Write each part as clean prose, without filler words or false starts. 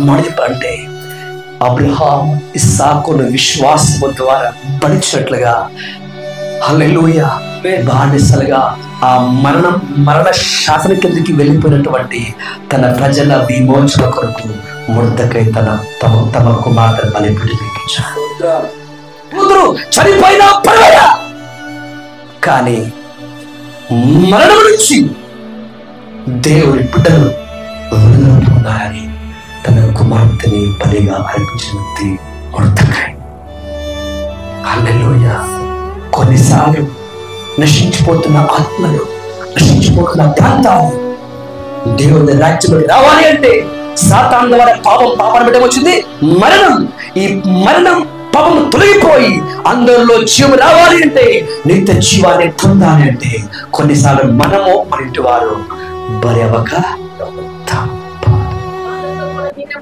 మాట చెప్పాలంటే అబ్రహాం ఇస్సాకును విశ్వాసము ద్వారా పడిచినట్లుగా హల్లెలూయా బానిసలుగా ఆ మరణ శాసన కిందకి వెళ్ళిపోయినటువంటి తన ప్రజల విమోచన కొరకు మొర్దెకై తమ కుమార్తె బలిపడి కూతురు చనిపోయినా పర్వాలా, కానీ మరణం నుంచి దేవుని బిడ్డలు వదులుతున్నారని తన కుమార్తెని బలిగా అర్పించిన వ్యక్తి మొర్దెకై. హల్లెలూయా. కొన్నిసార్లు నశించిపోతున్న ఆత్మలు, నశించిపోతున్న ప్రాంతాలు దేవుని రాజ్యంలోకి రావాలి అంటే సాతాను ద్వారా పాపాన్ని పెట్టడం వచ్చింది మరణం. ఈ మరణం పాపం తొలగిపోయి అందరిలో జీవం రావాలి అంటే, నిత్య జీవాన్ని పొందాలి అంటే కొన్నిసార్లు మనము మన ఇంటి వారు బలి అవ్వక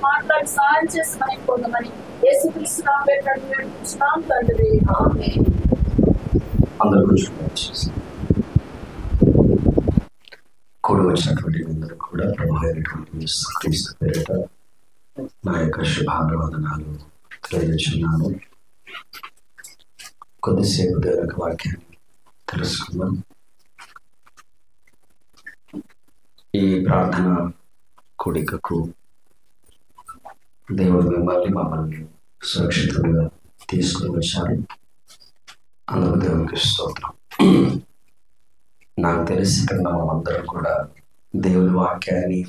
మాట్లాడి సాయం చేసి మనకి పొందమని యేసుక్రీస్తు నామమున తండ్రి ఆమేన్. అందరూ కూడి వచ్చినటువంటి అందరూ కూడా ప్రభు అయినటువంటి క్రీస్తు పేరిట నా యొక్క శుభాభివందనాలు తెలియజేస్తున్నాను. కొద్దిసేపు దేవుని వాక్యాన్ని తెలుసుకుందాం. ఈ ప్రార్థన కూడికకు దేవుడు మమ్మల్ని సురక్షితంగా తీసుకుని వచ్చారు. అందుకు దేవునికి స్తోత్రం. నాకు తెలిసి ఇక్కడ మనందరం కూడా దేవుని వాక్యాన్ని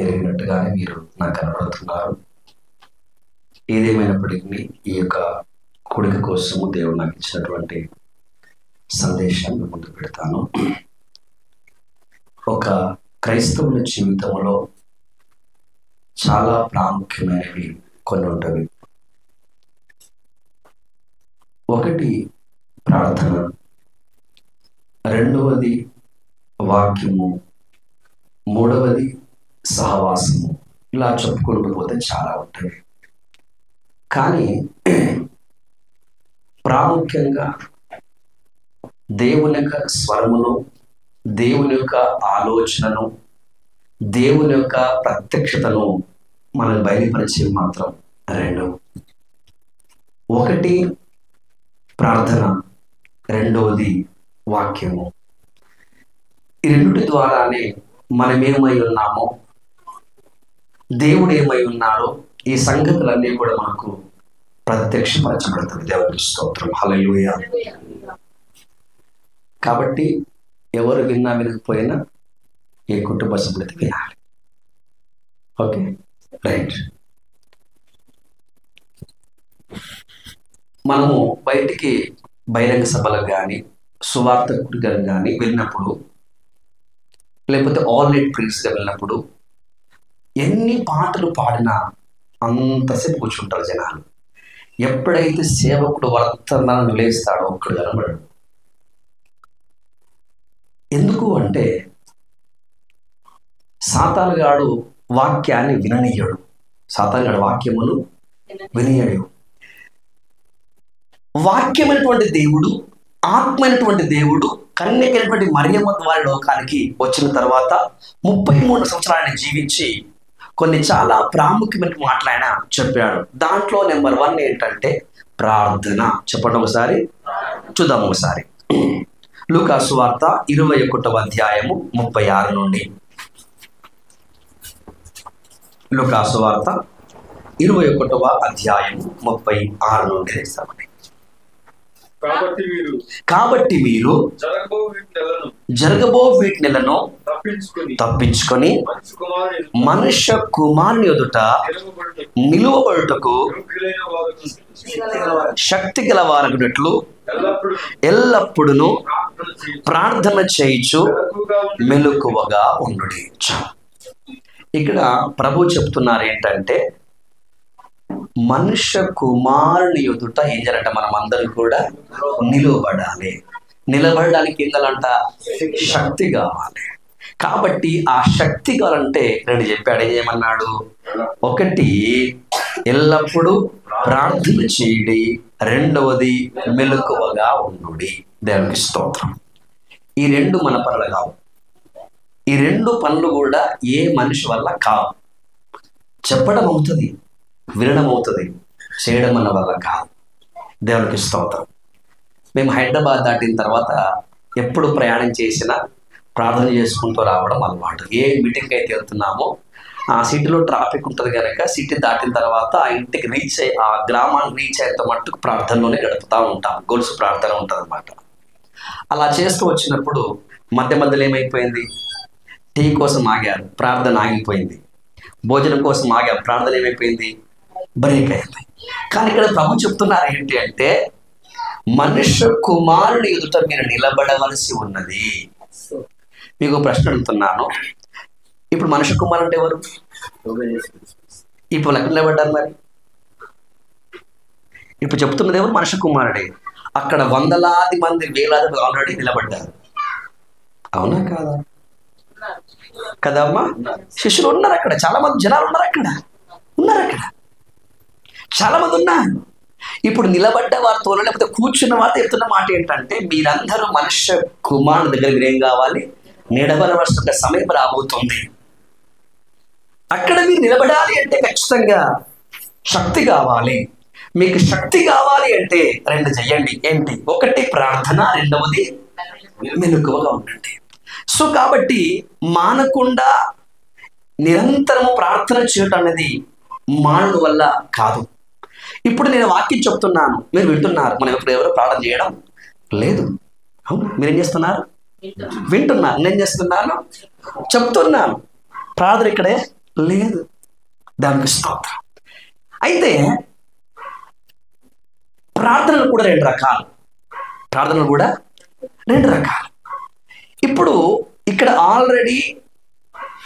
ఎరిగినట్టుగానే మీరు నాకు కనబడుతున్నారు. ఏదేమైనప్పటికీ ఈ యొక్క కూడిక కోసము దేవుడు నాకు ఇచ్చినటువంటి సందేశాన్ని ముందు పెడతాను. ఒక క్రైస్తవుల జీవితంలో చాలా ప్రాముఖ్యమైనవి కొన్ని ఉంటవి. ఒకటి ప్రార్థన, రెండవది వాక్యము, మూడవది సహవాసము. ఇలా చెప్పుకుంటూ పోతే చాలా ఉంటాయి. కానీ ప్రాముఖ్యంగా దేవుని యొక్క స్వరమును, దేవుని యొక్క ఆలోచనను, దేవుని యొక్క ప్రత్యక్షతను మనకు బయలుపరిచేవి మాత్రం రెండు. ఒకటి ప్రార్థన, రెండవది వాక్యము. ఈ రెండుటి ద్వారానే మనం ఏమై ఉన్నామో, దేవుడు ఏమై ఉన్నారో ఈ సంగతులన్నీ కూడా మనకు ప్రత్యక్షపరచబడుతుంది. దేవునికి స్తోత్రం. హల్లెలూయా. కాబట్టి ఎవరు విన్నా వినకపోయినా ఈ కుటుంబ సభ్యులతో వినాలి. Okay, right. మనము బయటికి బహిరంగ సభలకు కానీ సువార్త కూడికలకు కానీ వెళ్ళినప్పుడు, లేకపోతే ఆల్ నైట్ ప్రీస్గా వెళ్ళినప్పుడు ఎన్ని పాటలు పాడినా అంతసేపు కూర్చుంటారు జనాలు. ఎప్పుడైతే సేవకుడు వర్తమానం లేస్తాడో ఒక్కడు కనబడడు. ఎందుకు అంటే సాతానుగాడు వాక్యాన్ని విననీయడు. సాతానుగాడు వాక్యమును వినీయడు. వాక్యమైనటువంటి దేవుడు, ఆత్మైనటువంటి దేవుడు కన్యకైనటువంటి మరియమ్మ ద్వారా లోకానికి వచ్చిన తర్వాత 33 సంవత్సరాలను జీవించి కొన్ని చాలా ప్రాముఖ్యమైన మాటలు ఆయన చెప్పాడు. దాంట్లో నెంబర్ 1 ఏంటంటే ప్రార్థన. చెప్పండి ఒకసారి, చూద్దాం ఒకసారి. లూకా సువార్త 21వ అధ్యాయము 36 నుండి. లూకా సువార్త 21వ అధ్యాయము 36 నుండి వేస్తామండి. కాబట్టి మీరు జరగబో వీటి నెలను తప్పించుకొని మనుష్య కుమారుని ఎదుట నిలువబడుటకు శక్తి గలవారగునట్లు ఎల్లప్పుడూ ప్రార్థన చేయుచు మెలకువగా ఉండుడి. ఇక్కడ ప్రభు చెప్తున్నారు ఏంటంటే, మనుష్య కుమారుని ఎదుట ఏం చేయాలంట? మనం అందరం కూడా నిలబడాలి. నిలబడడానికి ఏంటంట? శక్తి కావాలి. కాబట్టి ఆ శక్తి కావాలంటే రెండు చెప్పాడు. ఏమన్నాడు? ఒకటి ఎల్లప్పుడూ ప్రార్థన చేయడి, రెండవది మెలకువగా ఉండుడి. దేవునికి స్తోత్రం. ఈ రెండు మన పనులు కావు. ఈ రెండు పనులు కూడా ఏ మనిషి వల్ల కావు. చెప్పడం అవుతుంది, వినడం అవుతుంది, చేయడం అన్న వల్ల కాదు. దేవునికి స్తోత్రం. మేము హైదరాబాద్ దాటిన తర్వాత ఎప్పుడు ప్రయాణం చేసినా ప్రార్థన చేసుకుంటూ రావడం అలవాటు. ఏ మీటింగ్కి అయితే వెళ్తున్నామో ఆ సిటీలో ట్రాఫిక్ ఉంటుంది కనుక సిటీ దాటిన తర్వాత ఆ ఇంటికి రీచ్ అయ్యి ఆ గ్రామానికి రీచ్ అయ్యేంత మట్టుకు ప్రార్థనలోనే గడుపుతూ ఉంటాం. గొలుసు ప్రార్థన ఉంటుంది అన్నమాట. అలా చేస్తూ వచ్చినప్పుడు మధ్య మధ్యలో ఏమైపోయింది, టీ కోసం ఆగారు, ప్రార్థన ఆగిపోయింది. భోజనం కోసం ఆగారు, ప్రార్థన ఏమైపోయింది, బ్రేక్ అయింది. కానీ ఇక్కడ ప్రభు చెప్తున్నారు ఏంటి అంటే, మనుష్య కుమారుని ఎదుట మీరు నిలబడవలసి ఉన్నది. మీకు ప్రశ్న అడుగుతున్నాను, ఇప్పుడు మనుష్య కుమారుడు అంటే ఎవరు? ఇప్పుడు ఎక్కడ నిలబడ్డారు మరి? ఇప్పుడు చెప్తున్నది ఎవరు? మనుష్య కుమారుడే. అక్కడ వందలాది మంది, వేలాది ఆల్రెడీ నిలబడ్డారు. అవునా కాదా? కదమ్మా? శిష్యులు ఉన్నారు అక్కడ, చాలా మంది జనాలు ఉన్నారు అక్కడ, చాలా మంది ఉన్నారు. ఇప్పుడు నిలబడ్డ వారితో లేకపోతే కూర్చున్న వారితో చెప్తున్న మాట ఏంటంటే, మీరందరూ మనుష్య కుమారుని దగ్గర మీరు ఏం కావాలి, నిలబడవలసిన సమయం రాబోతుంది. అక్కడ మీరు నిలబడాలి అంటే ఖచ్చితంగా శక్తి కావాలి. మీకు శక్తి కావాలి అంటే రెండు చెయ్యండి. ఏంటి? ఒకటి ప్రార్థన, రెండవది మెలకువగా ఉండండి. సో కాబట్టి మానకుండా నిరంతరము ప్రార్థన చేయటం అనేది మానవుడి వల్ల కాదు. ఇప్పుడు నేను వాక్యం చెప్తున్నాను, మీరు వింటున్నారు. మనం ఇప్పుడు ఎవరో ప్రార్థన చేయడం లేదు. అవును, మీరేం చేస్తున్నారు? వింటున్నారు. నేను చేస్తున్నాను, చెప్తున్నాను. ప్రార్థన ఇక్కడే లేదు. దానికి స్తోత్రం. అయితే ప్రార్థనలు కూడా రెండు రకాలు. ఇప్పుడు ఇక్కడ ఆల్రెడీ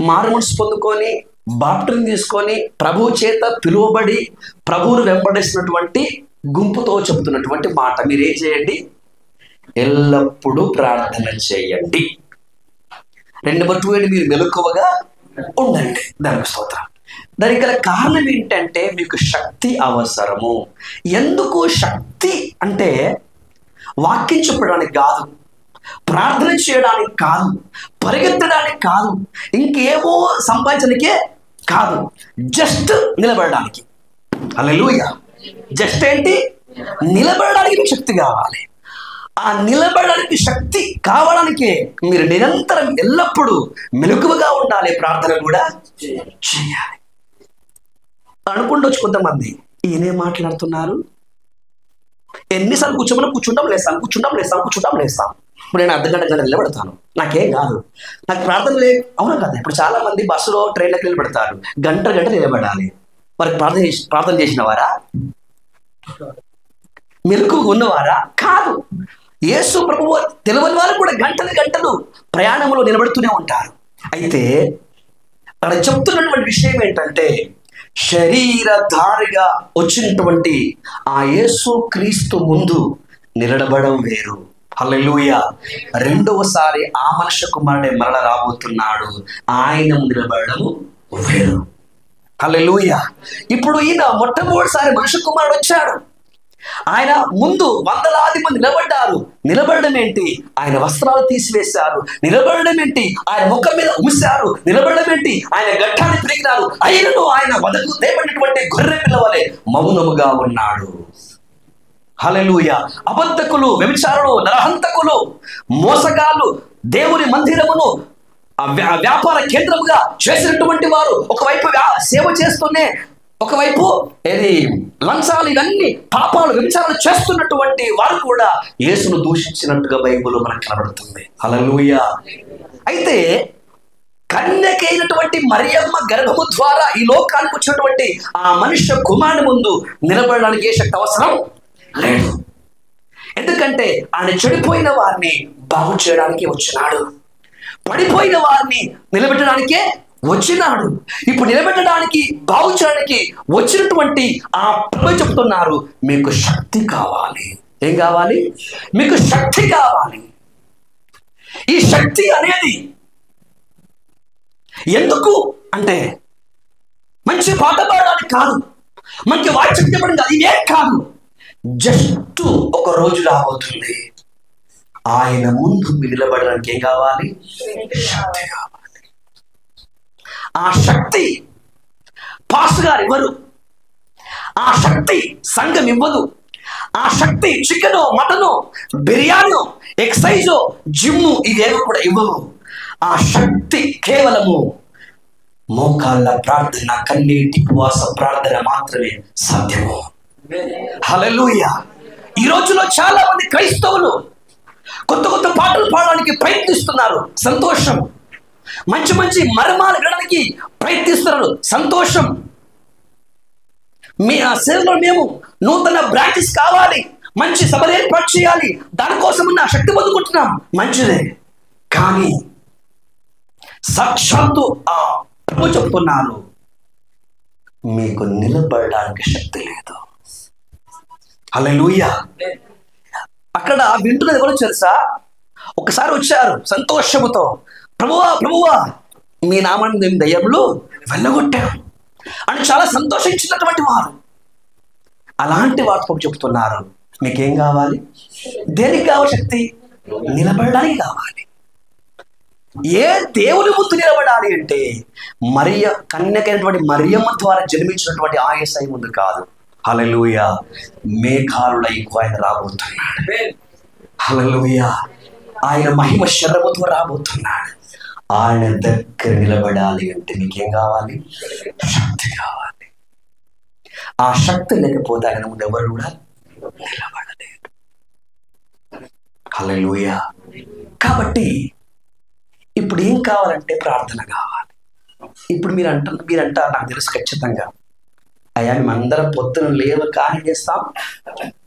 మారుమనసు పొందుకొని బాప్టిజం తీసుకొని ప్రభువు చేత పిలువబడి ప్రభువును వెంబడిస్తున్నటువంటి గుంపుతో చెబుతున్నటువంటి మాట, మీరేం చేయండి? ఎల్లప్పుడూ ప్రార్థన చేయండి. 2 మీరు మెలకువగా ఉండండి. దానికి స్తోత్రం. దానికి గల కారణం ఏంటంటే, మీకు శక్తి అవసరము. ఎందుకు శక్తి అంటే, వాక్యం చెప్పడానికి కాదు, ప్రార్థన చేయడానికి కాదు, పరిగెత్తడానికి కాదు, ఇంకేమో సంపాదించడానికే కాదు, జస్ట్ నిలబడడానికి. హల్లెలూయా. జస్ట్ ఏంటి? నిలబడడానికి మీకు శక్తి కావాలి. ఆ నిలబడడానికి శక్తి కావడానికే మీరు నిరంతరం ఎల్లప్పుడూ మెలకువగా ఉండాలి, ప్రార్థన కూడా చేయాలి. అనుకుంటొచ్చు కొంతమంది, ఈయనే మాట్లాడుతున్నారు, ఎన్నిసార్లు కూర్చుంటాం లేస్తాం. ఇప్పుడు నేను అర్ధగంట నిలబెడతాను, నాకేం కాదు, నాకు ప్రార్థన లేదు. అవునా కదా? ఇప్పుడు చాలా మంది బస్సులో ట్రైన్లకు నిలబెడతారు, గంట నిలబడాలి. వారికి ప్రార్థన చేసిన వారా? మెలకువగా ఉన్నవారా? కాదు. యేసు ప్రభువు తెలియని వారు కూడా గంటలు ప్రయాణంలో నిలబడుతూనే ఉంటారు. అయితే అక్కడ చెప్తున్నటువంటి విషయం ఏంటంటే, శరీరధారిగా వచ్చినటువంటి ఆ యేసు క్రీస్తు ముందు నిలబడడం వేరు. హల్లెలూయా. రెండవసారి ఆ మనుష్య కుమారుడే మరల రాబోతున్నాడు, ఆయన నిలబడడం వేరు. హల్లెలూయా. ఇప్పుడు ఈయన మొట్టమొదటిసారి మనుష్య కుమారుడు వచ్చాడు, ఆయన ముందు వందలాది మంది నిలబడ్డారు. నిలబడడం ఏంటి? ఆయన వస్త్రాలు తీసివేశారు. నిలబడడం ఏంటి? ఆయన ముఖం మీద ఉమిశారు. నిలబడడం ఏంటి? ఆయన గడ్డాన్ని పిరిగినారు. ఆయనను ఆయన వదకు తేబడినటువంటి గొర్రె పిల్లవలే మౌనముగా ఉన్నాడు. హల్లెలూయా. అబద్ధకులు, వ్యభిచారులు, నరహంతకులు, మోసగాళ్ళు దేవుని మందిరమును వ్యాపార కేంద్రముగా చేసినటువంటి వారు ఒకవైపు సేవ చేస్తూనే ఒకవైపు లంచాలు, ఇవన్నీ పాపాలు, వ్యభిచారాలు చేస్తున్నటువంటి వారు కూడా యేసును దూషించినట్టుగా బైబిల్ మనకు కనబడుతుంది. హల్లెలూయా. అయితే కన్యకైనటువంటి మరియమ్మ గర్భము ద్వారా ఈ లోకానికి వచ్చినటువంటి ఆ మనుష్య కుమారుని ముందు నిలబడడానికి ఏ శక్తి అవసరం లేదు. ఎందుకంటే ఆయన చెడిపోయిన వారిని బాగు చేయడానికి వచ్చినాడు, పడిపోయిన వారిని నిలబెట్టడానికే వచ్చినాడు. ఇప్పుడు నిలబెట్టడానికి, బాగు చేయడానికి వచ్చినటువంటి ఆ ప్రభు చెప్తున్నారు, మీకు శక్తి కావాలి. ఏం కావాలి? మీకు శక్తి కావాలి. ఈ శక్తి అనేది ఎందుకు అంటే, మంచి పాట పాడడానికి కాదు, మంచి వాక్యం చెప్పడం కాదు, ఇదే కాదు. జస్ట్ ఒక రోజు రాబోతుంది, ఆయన ముందు నిలబడడానికి ఏం కావాలి? శక్తి కావాలి. ఆ శక్తి పాస్ గారు ఇవ్వరు. ఆ శక్తి సంఘం ఇవ్వదు. ఆ శక్తి chicken, mutton, biryani, exercise, gym ఇవేవి కూడా ఇవ్వవు. ఆ శక్తి కేవలము మోకాళ్ళ ప్రార్థన, కన్నీటి ఉపవాస ప్రార్థన మాత్రమే సాధ్యము. హల్లెలూయా. ఈ రోజులో చాలా మంది క్రైస్తవులు కొత్త కొత్త పాటలు పాడడానికి ప్రయత్నిస్తున్నారు, సంతోషం. మంచి మంచి మర్మాలు వినడానికి ప్రయత్నిస్తున్నారు, సంతోషం. మీ ఆ సేవలో మేము నూతన బ్రాంచెస్ కావాలి, మంచి సభలు ఏర్పాటు చేయాలి, దానికోసం నా శక్తి పొందుకుంటున్నాం, మంచిదే. కానీ సాక్షాత్తు ఆ ప్రభు చెప్తున్నారు, మీకు నిలబడడానికి శక్తి లేదు. హల్లెలూయా. అక్కడ వింటున్నది కూడా తెలుసా? ఒకసారి వచ్చారు సంతోషముతో, ప్రభువా ప్రభువా మీ నామాన్ని మేము దయ్యములు వెళ్ళగొట్టాం అని చాలా సంతోషించినటువంటి వారు. అలాంటి వారితో చెప్తున్నారు, మీకేం కావాలి? దేనికి కావాలి శక్తి? నిలబడడానికి కావాలి. ఏ దేవుని ముందు నిలబడాలి అంటే కన్యకైనటువంటి మరియమ్మ ద్వారా జన్మించినటువంటి ఆ యేసయ్య ముందు కాదు. హల్లెలూయా. మేఘాలుడ ఇంకో ఆయన రాబోతున్నాడు. హల్లెలూయా. ఆయన మహిమ శరముతో రాబోతున్నాడు. ఆయన దగ్గర నిలబడాలి అంటే మీకేం కావాలి? శక్తి కావాలి. ఆ శక్తి లేకపోతే ఆయన ముందు ఎవరు కూడా నిలబడలేరు. హల్లెలూయా. కాబట్టి ఇప్పుడు ఏం కావాలంటే ప్రార్థన కావాలి. ఇప్పుడు మీరు అంటారు, నాకు తెలుసు ఖచ్చితంగా, అయ్యా మేమందరం పొద్దున లేవగానే చేస్తాం,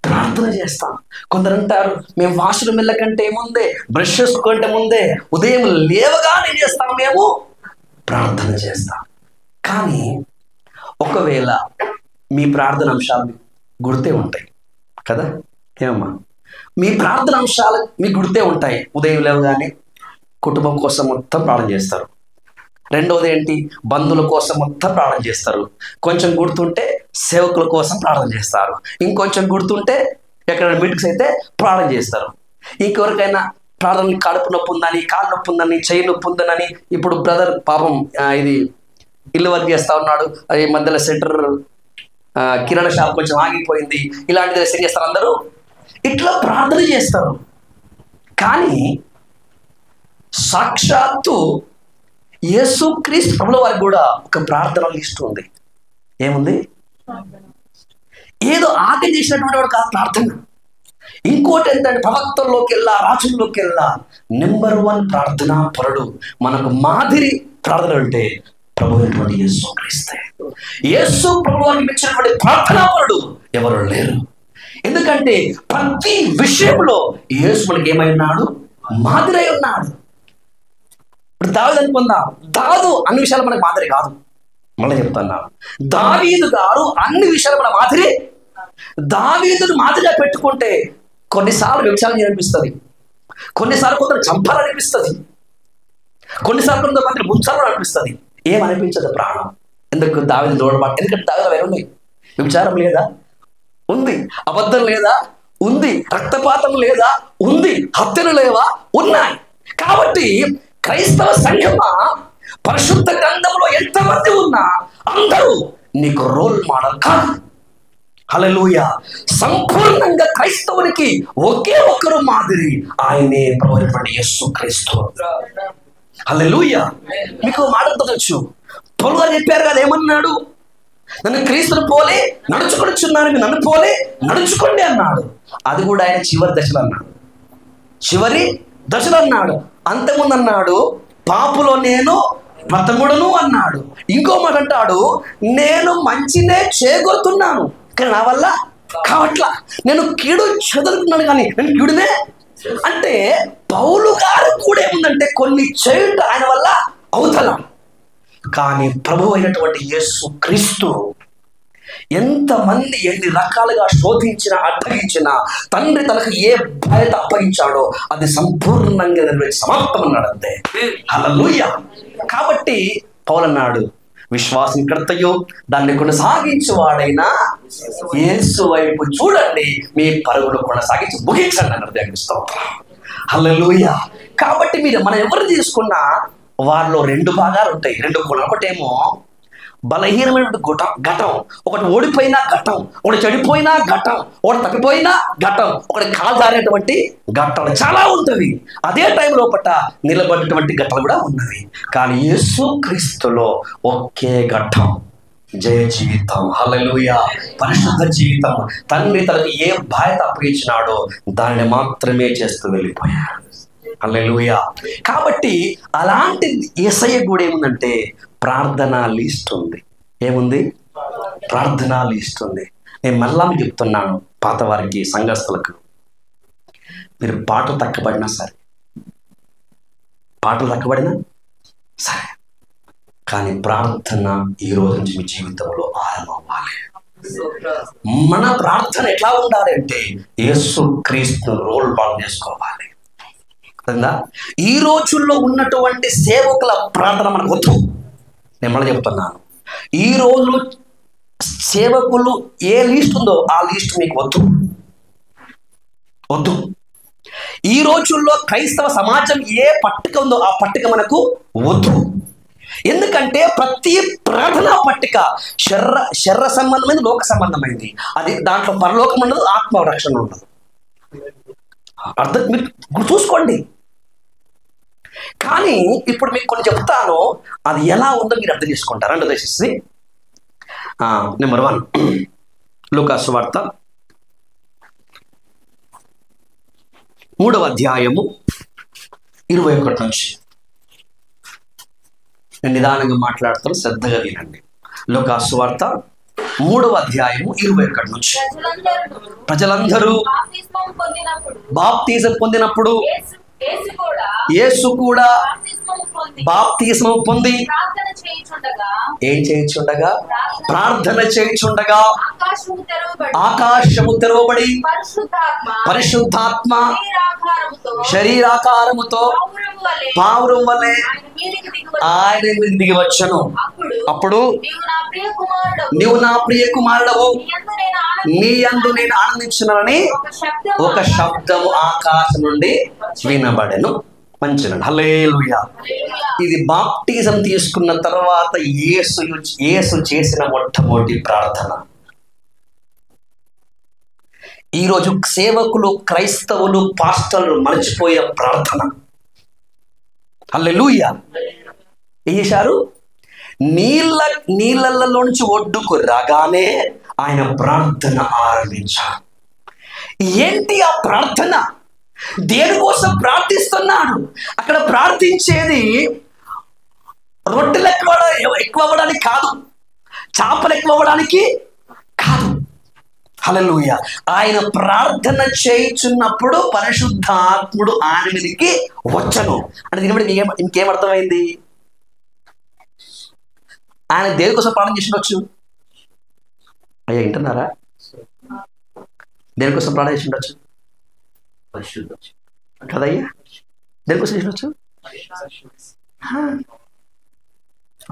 ప్రార్థన చేస్తాం. కొందరు అంటారు, మేము వాష్రూమ్ వెళ్ళకంటే ముందే, బ్రష్ చేసుకుంటే ముందే, ఉదయం లేవగానే చేస్తాం, మేము ప్రార్థన చేస్తాం. కానీ ఒకవేళ మీ ప్రార్థన అంశాలు గుర్తే ఉంటాయి కదా, ఏమమ్మా? మీ ప్రార్థన అంశాలు మీకు గుర్తే ఉంటాయి. ఉదయం లేవగానే కుటుంబం కోసం మొత్తం ప్రార్థన చేస్తారు. రెండవది ఏంటి? బంధువుల కోసం మొత్తం ప్రార్థన చేస్తారు. కొంచెం గుర్తుంటే సేవకుల కోసం ప్రార్థన చేస్తారు. ఇంకొంచెం గుర్తుంటే ఎక్కడైనా మీటింగ్స్ అయితే ప్రార్థన చేస్తారు. ఇంకెవరికైనా ప్రార్థన కడుపు నొప్పి ఉందని, కాలు నొప్పి ఉందని, చెయ్యి నొప్పి ఉందని, ఇప్పుడు బ్రదర్ పాపం ఇది ఇల్లు వర్క్ చేస్తూ ఉన్నాడు, ఈ మధ్యలో సెంటర్ కిరాణా షాప్ కొంచెం ఆగిపోయింది, ఇలాంటిది సెట్ చేస్తారు. అందరూ ఇట్లా ప్రార్థన చేస్తారు. కానీ సాక్షాత్తు యేసుక్రీస్తు ప్రభుల వారికి కూడా ఒక ప్రార్థన లిస్ట్ ఉంది. ఏముంది? ఏదో ఆజ్ఞ చేసినటువంటి వాడు కాదు ప్రార్థన. ఇంకోటి ఏంటంటే ప్రవక్తల్లోకి వెళ్ళా, రాజుల్లోకి వెళ్ళా, నెంబర్ 1 ప్రార్థనా పరుడు, మనకు మాదిరి ప్రార్థన అంటే ప్రభు అయినటువంటి యేసుక్రీస్తే. యేసు ప్రభు వారికి ఇచ్చినటువంటి ప్రార్థనా పరుడు ఎవరు లేరు. ఎందుకంటే ప్రతి విషయంలో యేసు మనకి ఏమై ఉన్నాడు? మాదిరై ఉన్నాడు. ఇప్పుడు దావీదు అనుకుందాం, దావీదు అన్ని విషయాలు మనకు మాదిరి కాదు. మళ్ళీ చెప్తున్నాను, దావీదు గారు అన్ని విషయాలు మన మాదిరి. దావీదును మాదిరిగా పెట్టుకుంటే కొన్నిసార్లు వ్యభిచారం చేయాలనిపిస్తుంది, కొన్నిసార్లు కొందరు చంపాలనిపిస్తుంది, కొన్నిసార్లు కొంతమంది ముంచాలని అనిపిస్తుంది. ఏమనిపించదు ప్రాణం. ఎందుకు? దావీదు దూడబాటు. ఎందుకంటే దావీదు వేరు ఉన్నాయి. వ్యభిచారం లేదా? ఉంది. అబద్ధం లేదా? ఉంది. రక్తపాతం లేదా? ఉంది. హత్యలు లేవా? ఉన్నాయి. కాబట్టి క్రైస్తవ సంఘమా, పరిశుద్ధ గ్రంథంలో ఎంతమంది ఉన్నా అందరూ నీకు రోల్ మోడల్ కాదు. హల్లెలూయా. సంపూర్ణంగా క్రైస్తవునికి ఒకే ఒక్కరు మాదిరి, ఆయనే ప్రభువైనటువంటి యేసుక్రీస్తు. హల్లెలూయా. మీకు మాట తెలుసు, పౌలు గారు చెప్పారు కదా, ఏమన్నాడు? నన్ను క్రీస్తును పోలే నడుచుకొనిచున్నాను, మీరు నన్ను పోలే నడుచుకోండి అన్నాడు. అది కూడా ఆయన చివరి దశలో అన్నాడు. చివరి దశలో అన్నాడు. అంతకుముందు అన్నాడు, పాపులో నేను ప్రథముడును అన్నాడు. ఇంకో మాట అంటాడు, నేను మంచినే చేకూరుతున్నాను కానీ నా వల్ల కావట్లా, నేను కీడు చదువుతున్నాను కానీ నేను కీడునే. అంటే పౌలు గారు కూడా ఏముందంటే కొన్ని చేయుట ఆయన వల్ల అవుతల. కానీ ప్రభు అయినటువంటి యేసుక్రీస్తు ఎంతమంది ఎన్ని రకాలుగా శోధించినా, అడ్డగించినా, తండ్రి తనకు ఏ బాధ్యత అప్పగించాడో అది సంపూర్ణంగా నెరవేర్చి సమాప్తమన్నాడు అంతే. హల్లెలూయా. కాబట్టి పౌలు అన్నాడు, విశ్వాసకర్తయు దాన్ని కొనసాగించువాడైనా యేసు వైపు చూడండి, మీ పరుగులు కొనసాగించి ముగించండి అన్నాడు. దేవుని స్తోత్రం. హల్లెలూయా. కాబట్టి మనం ఎవరు తీసుకున్నా వారిలో 2 భాగాలు ఉంటాయి, 2 కోణాలు. ఒకటేమో బలహీనమైన ఘటం, ఒకటి ఓడిపోయిన ఘటం, ఒకటి చెడిపోయిన ఘటం, ఒకటి తప్పిపోయిన ఘటం, ఒకటి కాదారేటువంటి ఘట్టాలు చాలా ఉంటవి. అదే టైం లోపట నిలబడినటువంటి ఘట్టాలు కూడా ఉన్నవి. కానీ యేసు క్రీస్తులో ఒకే ఘట్టం, జయ జీవితం, హల్లెలూయా, పరిశుద్ధ జీవితం. తండ్రి తనకు ఏ బాధ్యత అప్పగించినాడో దానిని మాత్రమే చేస్తూ వెళ్ళిపోయాడు. హల్లెలూయా. కాబట్టి అలాంటి యేసయ్య కూడా ఏముందంటే ప్రార్థనా లిస్ట్ ఉంది. ఏముంది? ప్రార్థనా లిస్ట్ ఉంది. నేను మళ్ళా మీకు చెప్తున్నాను, పాత వారికి, సంఘస్థులకు, మీరు పాటలు తక్కబడినా సరే, సరే, కానీ ప్రార్థన ఈ రోజు నుంచి మీ జీవితంలో ఆరంభమవ్వాలి. మన ప్రార్థన ఎట్లా ఉండాలి అంటే యేసు క్రీస్తును రోల్ మోడల్ చేసుకోవాలి. ఈ రోజుల్లో ఉన్నటువంటి సేవకుల ప్రార్థన మనకు వద్దు. నేను మళ్ళీ చెప్తున్నాను, ఈ రోజు సేవకులు ఏ లిస్ట్ ఉందో ఆ లిస్ట్ మీకు వద్దు. ఈ రోజుల్లో క్రైస్తవ సమాజం ఏ పట్టిక ఉందో ఆ పట్టిక మనకు వద్దు. ఎందుకంటే ప్రతి ప్రార్థనా పట్టిక శరీర సంబంధమైంది, లోక సంబంధమైంది. అది దాంట్లో పరలోకం ఉండదు, ఆత్మ రక్షణ ఉండదు. మీరు చూసుకోండి. కానీ ఇప్పుడు మీకు కొన్ని చెప్తాను, అది ఎలా ఉందో మీరు అర్థం చేసుకుంటారు. అంటే దయచేసి నెంబర్ 1 లూకా సువార్త 3వ అధ్యాయము 21 నుంచి. నేను నిదానంగా మాట్లాడతాను, శ్రద్ధగా వినండి. లూకా సువార్త 3వ అధ్యాయము 21 నుంచి. ప్రజలందరూ బాప్తిజం పొందినప్పుడు యేసు కూడా బాప్తిస్మము పొంది ఏం చేయుచుండగా, ప్రార్థన చేయుచుండగా ఆకాశము తెరవబడి పరిశుద్ధాత్మ శరీరాకారముతో పావురం వలె ఆయన మీదకి దిగి వచ్చెను. అప్పుడు నీవు నా ప్రియ కుమారుడవు, నీ యందు నేను ఆనందించున్నానని ఒక శబ్దము ఆకాశం నుండి వినబడెను. మంచిదండి, హల్లెలూయా. ఇది బాప్టిజం తీసుకున్న తర్వాత యేసు చేసిన మొట్టమొదటి ప్రార్థన. ఈరోజు సేవకులు, క్రైస్తవులు, పాస్టర్లు మర్చిపోయే ప్రార్థన. హల్లెలూయా. ఏం చేశారు? నీళ్ళలో నుంచి ఒడ్డుకు రాగానే ఆయన ప్రార్థన ఆరంభించారు. ఏంటి ఆ ప్రార్థన? దేనికోసం ప్రార్థిస్తున్నాడు? అక్కడ ప్రార్థించేది రొట్టెలు ఎక్కువ అవ్వడానికి కాదు, చేపలు ఎక్కువ అవ్వడానికి కాదు. హల్లెలూయా. ఆయన ప్రార్థన చేయుచున్నప్పుడు పరిశుద్ధాత్ముడు ఆయన మీదకి వచ్చను అంటే దీని ఇంకేమర్థమైంది? ఆయన దేనికోసం ప్రార్థన చేసిండొచ్చు? అయ్యా వింటున్నారా? దేనికోసం ప్రార్థన చేసిండొచ్చు కదయ్యా? దేనికోసం చేసిండొచ్చు?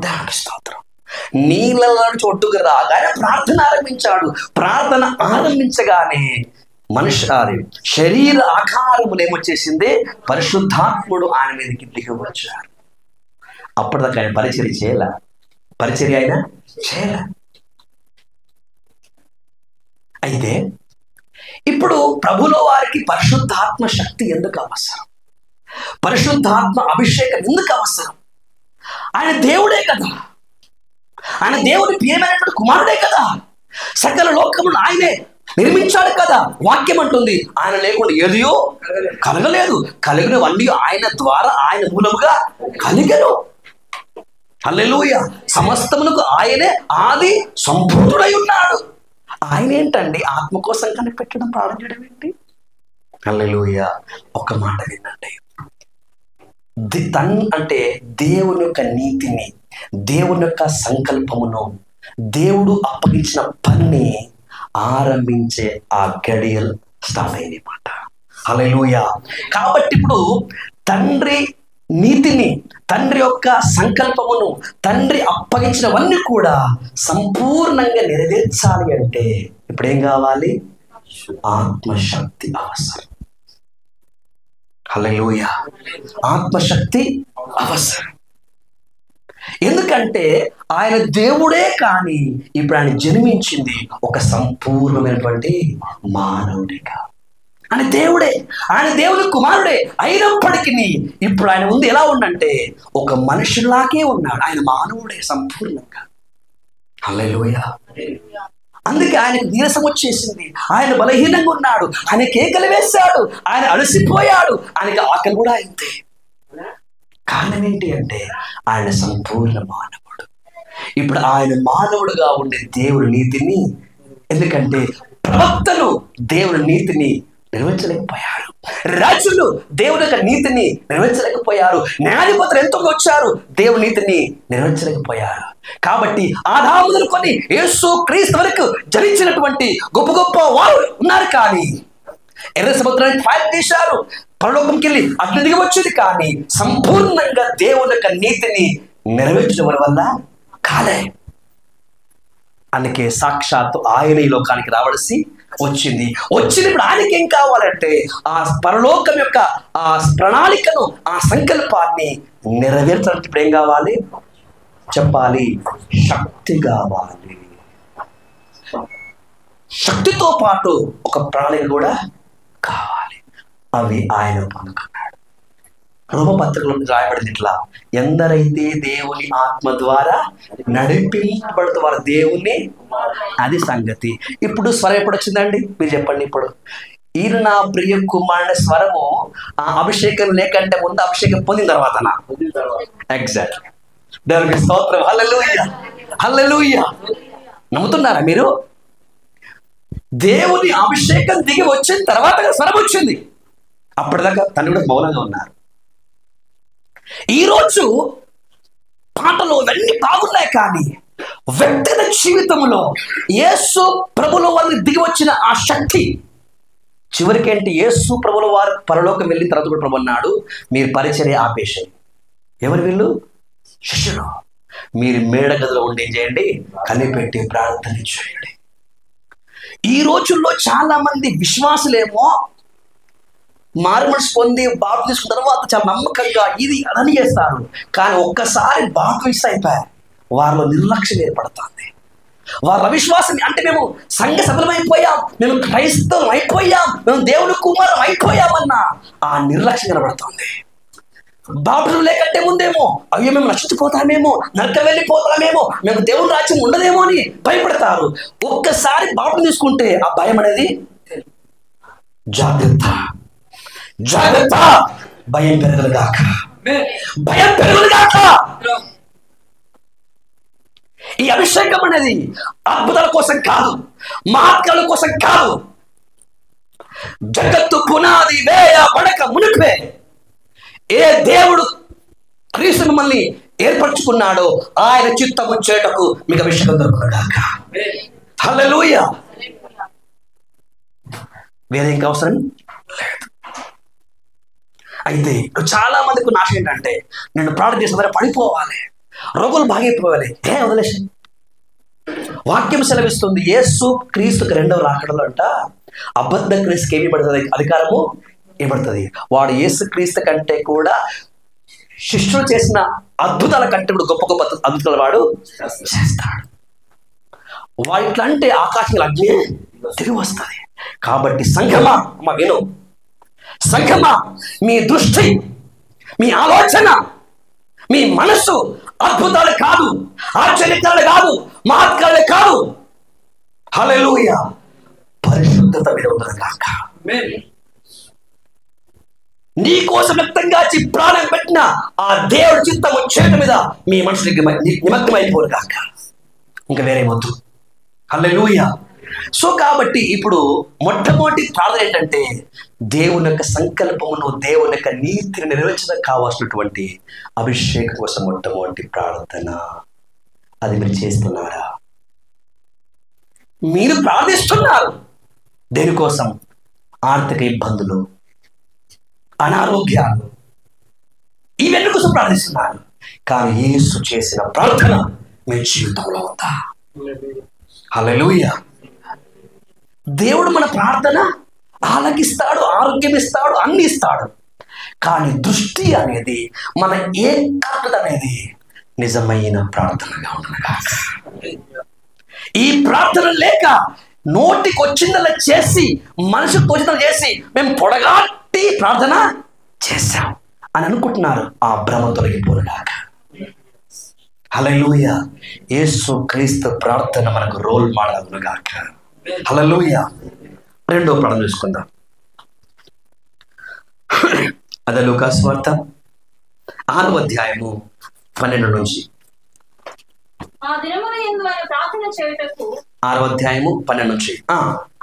దేవునికి స్తోత్రం. నీళ్ళలో చోటుకు రాగానే ప్రార్థన ఆరంభించాడు. ప్రార్థన ఆరంభించగానే శరీర ఆకారములు ఏమొచ్చేసింది? పరిశుద్ధాత్ముడు ఆయన మీదకి దిగి వచ్చారు. అప్పటిదాకా ఆయన పరిచర్య చేయాల. అయితే ఇప్పుడు ప్రభులో వారికి పరిశుద్ధాత్మ శక్తి ఎందుకు అవసరం? పరిశుద్ధాత్మ అభిషేకం ఎందుకు అవసరం? ఆయన దేవుడే కదా, ఆయన దేవుని ప్రియమైనటువంటి కుమారుడే కదా, సకల లోకములను ఆయనే నిర్మించాడు కదా. వాక్యం అంటుంది ఆయన లేకుండా ఏదియో కలగలేదు, కలిగినవన్నీ ఆయన ద్వారా, ఆయన మూలముగా కలిగను. హల్లెలూయా. సమస్తమునకు ఆయనే ఆది సంపూర్ణుడై ఉన్నాడు. ఆయన ఏంటండి ఆత్మ కోసం కనిపెట్టడం, ప్రార్థన చేయడం ఏంటి? హల్లెలూయా. ఒక మాట వినండి. అంటే దేవుని యొక్క నీతిని, దేవుని యొక్క సంకల్పమును, దేవుడు అప్పగించిన పని ఆరంభించే ఆ గడియలు స్టార్ట్ అయింది మాట. హల్లెలూయా. కాబట్టి ఇప్పుడు తండ్రి నీతిని, తండ్రి యొక్క సంకల్పమును, తండ్రి అప్పగించినవన్నీ కూడా సంపూర్ణంగా నెరవేర్చాలి అంటే ఇప్పుడేం కావాలి? ఆత్మశక్తి అవసరం. హల్లెలూయా. ఆత్మశక్తి అవసరం. ఎందుకంటే ఆయన దేవుడే, కానీ ఇప్పుడు ఆయన జన్మించింది ఒక సంపూర్ణమైనటువంటి మానవుడిగా. ఆయన దేవుడే, ఆయన దేవుని కుమారుడే అయినప్పటికీ ఇప్పుడు ఆయన ముందు ఎలా ఉండంటే ఒక మనుషులాగే ఉన్నాడు. ఆయన మానవుడే సంపూర్ణంగా. హల్లెలూయా. అందుకే ఆయనకు నీరసం వచ్చేసింది, ఆయన బలహీనంగా ఉన్నాడు, ఆయన కేకలు వేశాడు, ఆయన అలసిపోయాడు, ఆయనకి ఆకలి కూడా అయింది. కారణం ఏంటి అంటే ఆయన సంపూర్ణ మానవుడు. ఇప్పుడు ఆయన మానవుడుగా ఉండే దేవుడి నీతిని, ఎందుకంటే ప్రవక్తలు దేవుడి నీతిని నిర్వహించలేకపోయారు, రాజులు దేవుని యొక్క నీతిని నిర్వహించలేకపోయారు, న్యాయాధిపతులు ఎంతో వచ్చారు దేవుని నీతిని నిర్వహించలేకపోయారు. కాబట్టి ఆదాము మొదలుకొని యేసు క్రీస్తు వరకు జరించినటువంటి గొప్ప గొప్ప వారు ఉన్నారు, కానీ ఎర్ర సముద్రానికి ఫైర్ చేశారు, పరలోకంకి వెళ్ళి అగ్ని దిగి వచ్చింది, కానీ సంపూర్ణంగా దేవుని యొక్క నీతిని నెరవేర్చడం వల్ల కాలే. అందుకే సాక్షాత్తు ఆయన ఈ లోకానికి రావలసి వచ్చింది. ఇప్పుడు ఆయనకి ఏం కావాలంటే ఆ పరలోకం యొక్క ఆ ప్రణాళికను, ఆ సంకల్పాన్ని నెరవేర్చడానికి ఇప్పుడు ఏం కావాలి చెప్పాలి? శక్తి కావాలి. శక్తితో పాటు ఒక ప్రణాళిక కూడా కావాలి. అవి ఆయన పొందుకున్నాడు. రోమపత్రికలో రాయబడింది ఇట్లా: ఎందరైతే దేవుని ఆత్మ ద్వారా నడిపింపబడుతూ వారు దేవుని, అది సంగతి. ఇప్పుడు స్వరం ఎప్పుడు వచ్చిందండి మీరు చెప్పండి. ఇప్పుడు ఈయన నా ప్రియ కుమారుని స్వరము ఆ అభిషేకం లేకంటే ముందు, అభిషేకం పొందిన తర్వాతనా? ఎగ్జాక్ట్. దేవునికి స్తోత్రం. హల్లెలూయా, హల్లెలూయా. నమ్ముతున్నారా మీరు? దేవుని అభిషేకం దిగి వచ్చిన తర్వాత స్వరం వచ్చింది. అప్పటిదాకా తండ్రి కూడా మౌనంగా ఉన్నారు. ఈరోజు పాటలు ఇవన్నీ బాగున్నాయి, కానీ వ్యక్తిగత జీవితంలో యేసు ప్రభుల వారిని దిగి వచ్చిన ఆ శక్తి చివరికేంటి? యేసు ప్రభుల వారు పరలోకం వెళ్ళిన తర్వాత కూడా ప్రభు అన్నాడు, మీరు పరిచర్య ఆపేసి. ఎవరు వీళ్ళు? శిష్యులు. మీరు మేడ గదిలో ఉండి ఏం చేయండి? కనిపెట్టి ప్రార్థన చేయండి. ఈ రోజుల్లో చాలా మంది విశ్వాసులేమో మారుమనసు పొంది బాప్తిసం తీసుకున్న తర్వాత చాలా నమ్మకంగా ఇది అదని చేస్తారు, కానీ ఒక్కసారి బాప్తిసం అయిపోయారు, వారిలో నిర్లక్ష్యం ఏర్పడుతుంది. వారి అవిశ్వాసం అంటే మేము సంఘ సఫలమైపోయాం, మేము క్రైస్తవం అయిపోయాం, మేము దేవుని కుమారం అయిపోయామన్న ఆ నిర్లక్ష్యం కనబడుతుంది. బాప్తిసం లేకంటే ముందేమో అయ్యో మేము నశించిపోతామేమో, నరకం వెళ్ళిపోతామేమో, మేము దేవుని రాజ్యం ఉండదేమో అని భయపడతారు. ఒక్కసారి బాప్తిసం తీసుకుంటే ఆ భయం అనేది జాగ్రత్త, జాగ్రత్త, భయం పెరగలుగాక, భయం పెరగలుగాక. ఈ అభిషేకం అనేది అద్భుతాల కోసం కాదు, మహత్కాల కోసం కాదు. జగత్తు పునాది వేయబడక మునిపే ఏ దేవుడు క్రీస్తు మిమ్మల్ని ఏర్పరచుకున్నాడో ఆయన చిత్తము చేటకు మీకు అభిషేకం దొరుకుగాక. హల్లెలూయా. వేరే ఇంకా అవసరం లేదు. అయితే చాలా మందికి నాశ ఏంటంటే నేను ప్రార్థన చేసిన ద్వారా పడిపోవాలి, రోగులు బాగైపోవాలి. వదిలేసి వాక్యం సెలవిస్తుంది, యేసు క్రీస్తుకి రెండవ రాకడలో అంట అబద్ధ క్రీస్తుకి ఏమి పడుతుంది? అధికారము ఇవ్వబడుతుంది. వాడు యేసు క్రీస్తు కంటే కూడా శిష్యులు చేసిన అద్భుతాల కంటే కూడా గొప్ప గొప్ప అద్భుతాలు వాడు చేస్తాడు. వాడు ఇట్లా అంటే ఆకాశంలో అగ్ని తిరిగి వస్తుంది. కాబట్టి సంఘమా, అమ్మ విను, సంఘమా, మీ దృష్టి, మీ ఆలోచన, మీ మనస్సు అద్భుతాలు కాదు, ఆశ్చర్యకాలు కాదు, మహత్కాలు కాదు. హల్లెలూయా. పరిశుద్ధత మీద ఉండదుగాక. నీ కోసం వ్యక్తంగా ప్రాణం పెట్టిన ఆ దేవుడి చిత్తము చేత మీద మీ మనసుకి నిమగ్నం అయిపోరు కాక, ఇంకా వేరే వద్దు. హల్లెలూయా. సో కాబట్టి ఇప్పుడు మొట్టమొదటి ప్రార్థన ఏంటంటే దేవుని యొక్క సంకల్పమును, దేవుని యొక్క నీతిని నెరవేర్చడం కావాల్సినటువంటి అభిషేకం కోసం మొట్టమొదటి ప్రార్థన. అది మీరు చేస్తున్నారా? మీరు ప్రార్థిస్తున్నారు దేనికోసం? ఆర్థిక ఇబ్బందులు, అనారోగ్యాలు, ఇవన్నీ కోసం ప్రార్థిస్తున్నారు. కానీ యేసు చేసిన ప్రార్థన మీ జీవితంలో ఉందా? హల్లెలూయా. దేవుడు మన ప్రార్థన ఆలకిస్తాడు, ఆరోగ్యం ఇస్తాడు, అన్ని ఇస్తాడు. కానీ దృష్టి అనేది, మన ఏకాగ్రత అనేది నిజమైన ప్రార్థనగా ఉండనుగాక. ఈ ప్రార్థన లేక నోటికి వచ్చిందలా చేసి మనసుకు తోచినలా చేసి మేము పొడగాటి ప్రార్థన చేశాం అని అనుకుంటున్నారు. ఆ భ్రమ తొలగిపోనుగాక. హల్లెలూయా. యేసు క్రీస్తు ప్రార్థన మనకు రోల్ మోడల్ అవునుగాక. హల్లెలూయా. రెండో ప్రార్థన చూసుకుందాం. అదే లూకా సువార్త 6వ అధ్యాయము 12 నుంచి. ఆ దినమున యందు ఆయన ప్రార్థన చేయుటకు 6వ అధ్యాయము 12 నుంచి.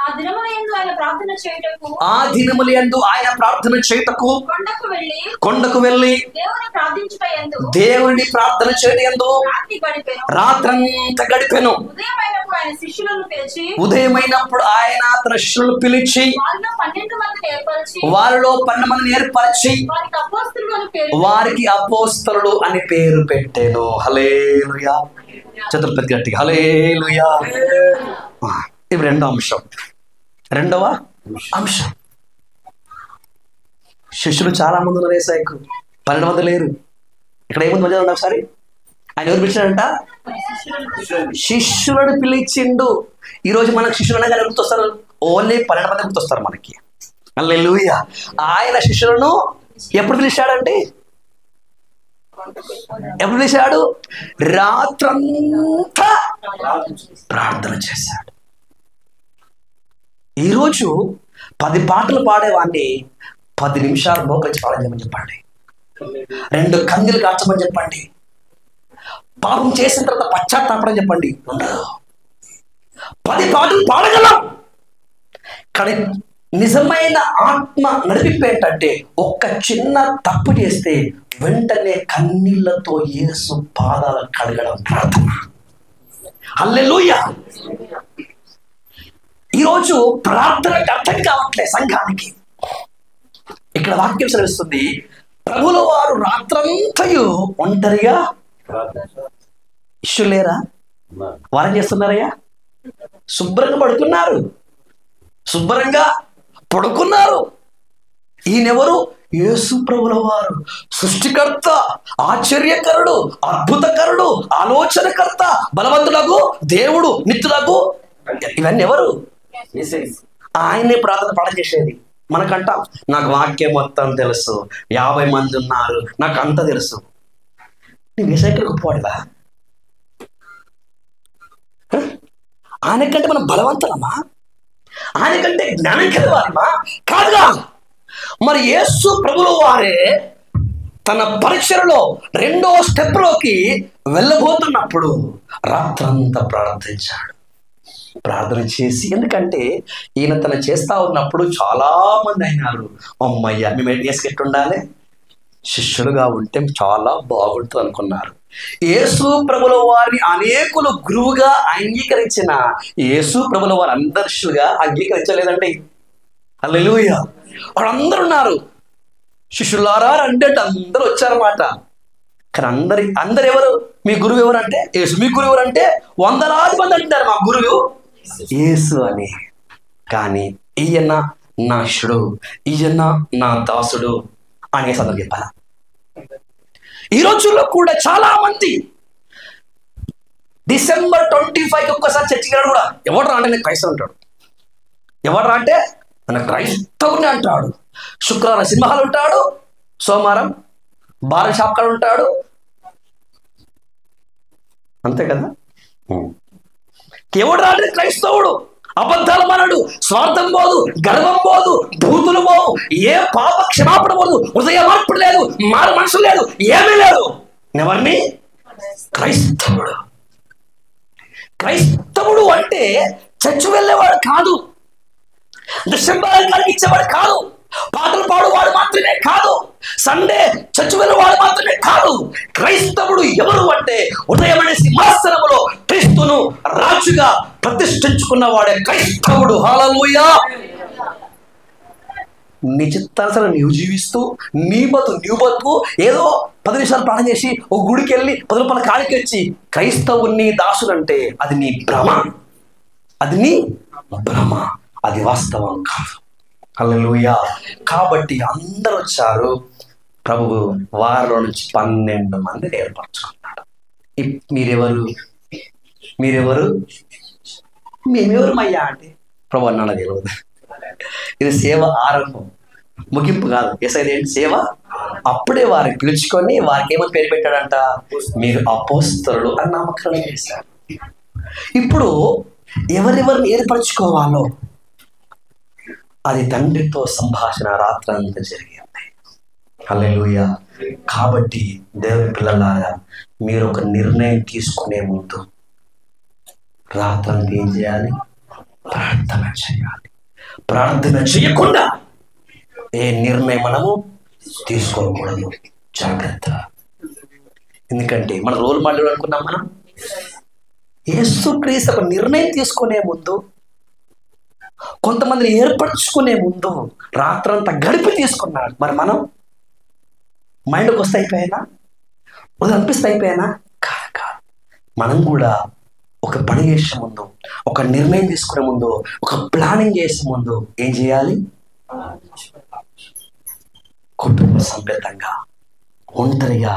ఆ దినముల యందు ఆయన ప్రార్థన చేయుటకు ఆ దినముల యందు ఆయన ప్రార్థన చేయుటకు కొండకు వెళ్ళి దేవుని ప్రార్థన చేయటయందు రాత్రంతా గడిపెను. ఉదయమైనప్పుడు ఆయన తన శిష్యులను పిలిచి వారిలో 12 మందిని ఏర్పరిచి వారికి అపోస్తలులు అని పేరు పెట్టెను. హల్లెలూయా. చతుర్పతి గట్టిగా హల్లెలూయా. ఇది రెండవ అంశం. శిష్యులు చాలా మంది ఉన్నారు. యేసయ్యకు 12 మంది లేరు. ఇక్కడ ఏముంది మధ్య ఒకసారి ఆయన ఎవరు పిలిచాడంట? శిష్యులను పిలిచిండు. ఈరోజు మనకు శిష్యులు అనగానే గుర్తొస్తారు, ఓన్లీ 12 మంది గుర్తొస్తారు మనకి. హల్లెలూయా. ఆయన శిష్యులను ఎప్పుడు పిలిచాడండి? ఎప్పుడు పిలిచాడు? రాత్రంతా ప్రార్థన చేశాడు. ఈరోజు 10 పాటలు పాడేవాడిని 10 నిమిషాలు మోకరించి పాడమని చెప్పండి. 2 కందిలు కాల్చమని చెప్పండి. పాపం చేసిన తర్వాత పశ్చాత్తాపడని చెప్పండి. 10 పాటలు పాడగలం. కానీ నిజమైన ఆత్మ నడిపింపు ఏంటంటే ఒక్క చిన్న తప్పు చేస్తే వెంటనే కన్నీళ్లతో యేసు పాదాలు కడగడం ప్రార్థన. హల్లెలూయా. ఈరోజు ప్రార్థనకు అర్థం కావట్లేదు సంఘానికి. ఇక్కడ వాక్యం సెలవిస్తుంది, ప్రభుల వారు రాత్రంతయు ఒంటరిగా ఇష్యూ లేరా? వారేం చేస్తున్నారయ్యా? శుభ్రంగా పడుకున్నారు. ఈయనెవరు? యేసు ప్రభుల వారు, సృష్టికర్త, ఆశ్చర్యకరుడు, అద్భుతకరుడు, ఆలోచనకర్త, బలవంతులకు దేవుడు, నిత్యులకు. ఇవన్నీ ఎవరు? ఆయనే ప్రార్థన చేసేది. మనకంట నాకు వాక్యం మొత్తం తెలుసు, 50 మంది ఉన్నారు, నాకు అంత తెలుసు. నేను యేసయ్యకి గొప్పవాడివా? ఆయనకంటే మనం బలవంతులమా? ఆయనకంటే జ్ఞానం కలవాలమా? కాదుగా. మరి యేసు ప్రభుల వారే తన పరిచయలో 2వ స్టెప్లోకి వెళ్ళబోతున్నప్పుడు రాత్రంతా ప్రార్థన చేసి, ఎందుకంటే ఈయన తన చేస్తా ఉన్నప్పుడు చాలా మంది అయినారు. అమ్మయ్య, మేము యేసుకెట్టు ఉండాలి, శిష్యులుగా ఉంటే చాలా బాగుంటుంది అనుకున్నారు. యేసు ప్రభుల వారిని అనేకులు గురువుగా అంగీకరించిన యేసు ప్రభుల వారు అందరు శిష్యులుగా అంగీకరించలేదండి. హల్లెలూయా. వాళ్ళందరూ ఉన్నారు. శిష్యులారా అంటే అందరూ వచ్చారన్నమాట. కానీ అందరు ఎవరు? మీ గురువు ఎవరు అంటే యేసు. మీ గురువు ఎవరు అంటే 100 మంది అంటారు మా గురువు యేసు అని. కానీ ఈయన నా శిష్యుడు, ఈయన నా దాసుడు అనే సందర్భం చెప్పాల. ఈ రోజుల్లో కూడా చాలా మంది డిసెంబర్ 25 ఒక్కసారి చర్చికి రాడు కూడా. ఎవడు రా అంటే నేను క్రైస్తవుడు అంటాడు. ఎవడు రా అంటే మన క్రైస్తవుని అంటాడు. శుక్రవారం సినిమాలు ఉంటాడు, సోమవారం బార్ షాప్ కాడ ఉంటాడు. అంతే కదా. ఎవడు రా అంటే క్రైస్తవుడు. అబద్ధాలు మనడు, స్వార్థం పోదు, గర్వం పోదు, భూతులు పోవు, ఏ పాప క్షమాపణ పోదు, హృదయ మార్పు లేదు, మారు మనసు లేదు, ఏమీ లేదు. ఎవరిని? క్రైస్తవుడు అంటే చర్చి వెళ్ళేవాడు కాదు, దశంభాగాలు కలిగించేవాడు కాదు, పాటలు పాడువాడు మాత్రమే కాదు, సండే చర్చి వెళ్ళేవాడు మాత్రమే కాదు. క్రైస్తవుడు ఎవరు అంటే ఉదయం అనే సింహాసనములో క్రీస్తును రాజుగా ప్రతిష్ఠించుకున్నవాడే క్రైస్తవుడు. హల్లెలూయా. నీ చిత్తానుసారం నీవు జీవిస్తూ నీ బతుకు ఏదో 10 నిమిషాలు ప్రాణం చేసి ఒక గుడికి వెళ్ళి 10 రూపాయల కాడికి వచ్చి క్రైస్తవుని దాసుడంటే అది నీ భ్రమ, అది వాస్తవం కాదు. హల్లెలూయా. కాబట్టి అందరూ వచ్చారు. ప్రభువు వారిలో నుంచి 12 మందిని ఏర్పరచుకున్నాడు. మీరెవరు మేమెవరు మయ్యా అంటే ప్రభు అన్నాడు తెలియదు. ఇది సేవ ఆరంభం, ముగింపు కాదు. ఎసైది ఏంటి? సేవ. అప్పుడే వారిని పిలుచుకొని వారికి ఏమని పేరు పెట్టాడంట? మీరు అపోస్తలులు అని నామకరణం చేశారు. ఇప్పుడు ఎవరెవరిని ఏర్పరచుకోవాలో అది తండ్రితో సంభాషణ రాత్రంతా జరిగింది. హల్లెలూయా. కాబట్టి దేవుని పిల్లలారా, మీరు ఒక నిర్ణయం తీసుకునే ముందు రాత్రంతా ఏం చేయాలి? ప్రార్థన చేయాలి. ప్రార్థన చేయకుండా ఏ నిర్ణయం మనము తీసుకోకూడదు. జాగ్రత్త. ఎందుకంటే మన రోల్ మోడల్ అనుకున్నాం. మనం యేసుక్రీస్తు ఒక నిర్ణయం తీసుకునే ముందు, కొంతమందిని ఏర్పరచుకునే ముందు రాత్రంతా గడిపి తీసుకున్నాడు. మరి మనం మైండ్కి వస్తే అయిపోయానా? అనిపిస్తే అయిపోయానా? కాదు. మనం కూడా ఒక పని చేసే ముందు, ఒక నిర్ణయం తీసుకునే ముందు, ఒక ప్లానింగ్ చేసే ముందు ఏం చేయాలి? కుటుంబ సమేతంగా ఒంటరిగా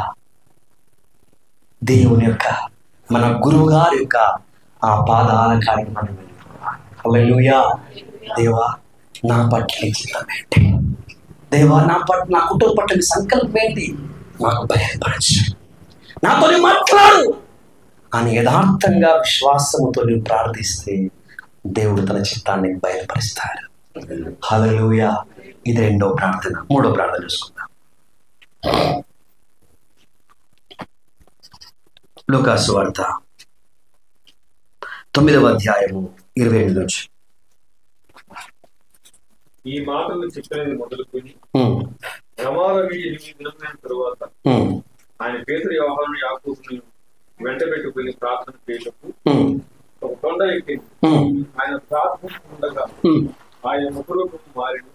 దేవుని యొక్క, మన గురువు గారి యొక్క ఆ పాదాల కార్యక్రమం. హల్లెలూయా. దేవా, నా పట్ల చిత్తం ఏంటి? దేవా, నా కుటుంబం పట్ల నీ సంకల్పం ఏంటి? నాకు బయలుపరచు, నాతో మాట్లాడు అని యథార్థంగా విశ్వాసముతో నీవు ప్రార్థిస్తే దేవుడు తన చిత్తాన్ని బయలుపరుస్తాడు. హల్లెలూయా. ఇది రెండో ప్రార్థన. మూడో ప్రార్థన చూసుకుందాం. లూకాసు వార్త 9వ అధ్యాయము 28 నుంచి. ఈ మాటలు చెప్పినది మొదలుకొని ప్రమాదం 8 దినములైన తరువాత ఆయన పేతురు, యోహాను, యాకోబును వెంట పెట్టుకుని ప్రార్థన చేయటకు ఒక కొండ ఎక్కింది. ఆయన ప్రార్థన ఉండగా ఆయన ముఖరూపం మారిను.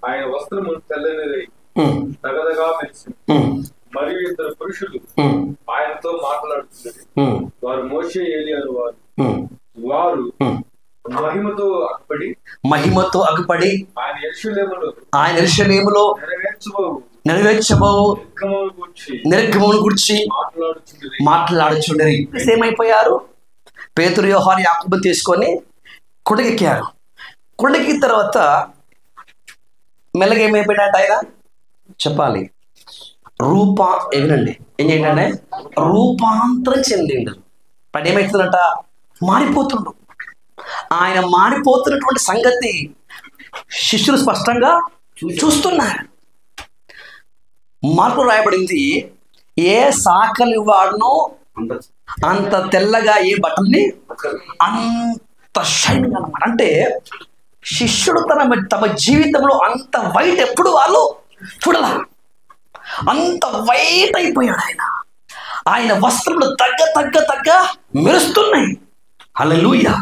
ఆయన వస్త్రము తెల్లనిదై తగదగా మెరిసింది. మరియు 2 పురుషులు ఆయనతో మాట్లాడుతున్నారు. వారు మోషే, ఏలియాను వారు మహిమతో అగుపడి ఆయన యెరూషలేములో నెరవేర్చబోవు నిర్గమమును గురించి మాట్లాడుచుండరి. ఏమైపోయారు? పేతురు, యోహాను, యాకోబును తీసుకొని కొండకెక్కారు. కొండెక్కిన తర్వాత మెల్లగా ఏమైపోయినట్టు ఆయన చెప్పాలి. ఏమినండి ఏం చేయండి? రూపాంతరం చెందిండు. పని ఏమవుతుందంట? మారిపోతుండు. ఆయన మారిపోతున్నటువంటి సంగతి శిష్యులు స్పష్టంగా చూస్తున్నారు. మార్పు రాయబడింది, ఏ సాకలి వాడునో అంత తెల్లగా ఏ బట్టల్ని అంత షైనింగ్ అన్నమాట. అంటే శిష్యుడు తమ జీవితంలో అంత వైట్ ఎప్పుడు వాళ్ళు చూడాల. అంత వైట్ అయిపోయాడు ఆయన. ఆయన వస్త్రములు తగ్గ మెరుస్తున్నాయి. హల్లెలూయా.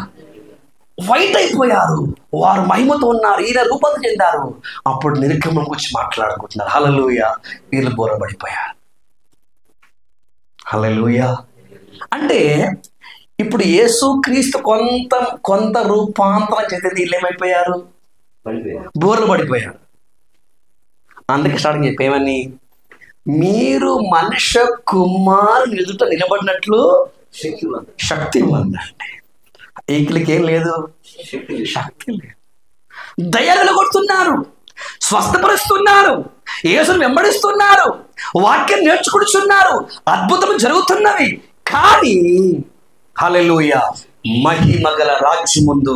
వైట్ అయిపోయారు. వారు మహిమతో ఉన్నారు. ఈయన రూపాంతరం చెందారు. అప్పుడు నిర్గమం గురించి మాట్లాడుకుంటున్నారు. హల్లెలూయా. వీళ్ళు బోరబడిపోయారు. హల్లెలూయా. అంటే ఇప్పుడు యేసుక్రీస్తు కొంత రూపాంతరం చెందితే వీళ్ళు ఏమైపోయారు? బోర్లు పడిపోయారు. అందుకే స్టార్టింగ్ చెప్పేమని, మీరు మనుష్య కుమారుని ఎదుట నిలబడినట్లు శక్తివంతండి. ఈకిలికి ఏం లేదు, శక్తి లేదు. దయ్యాలు కొడుతున్నారు, స్వస్థపరుస్తున్నారు, యేసుని వెంబడిస్తున్నారు, వాక్యం నేర్చుకుంటున్నారు, అద్భుతం జరుగుతున్నవి. కానీ హల్లెలూయా, మహిమగల రాజ్యం ముందు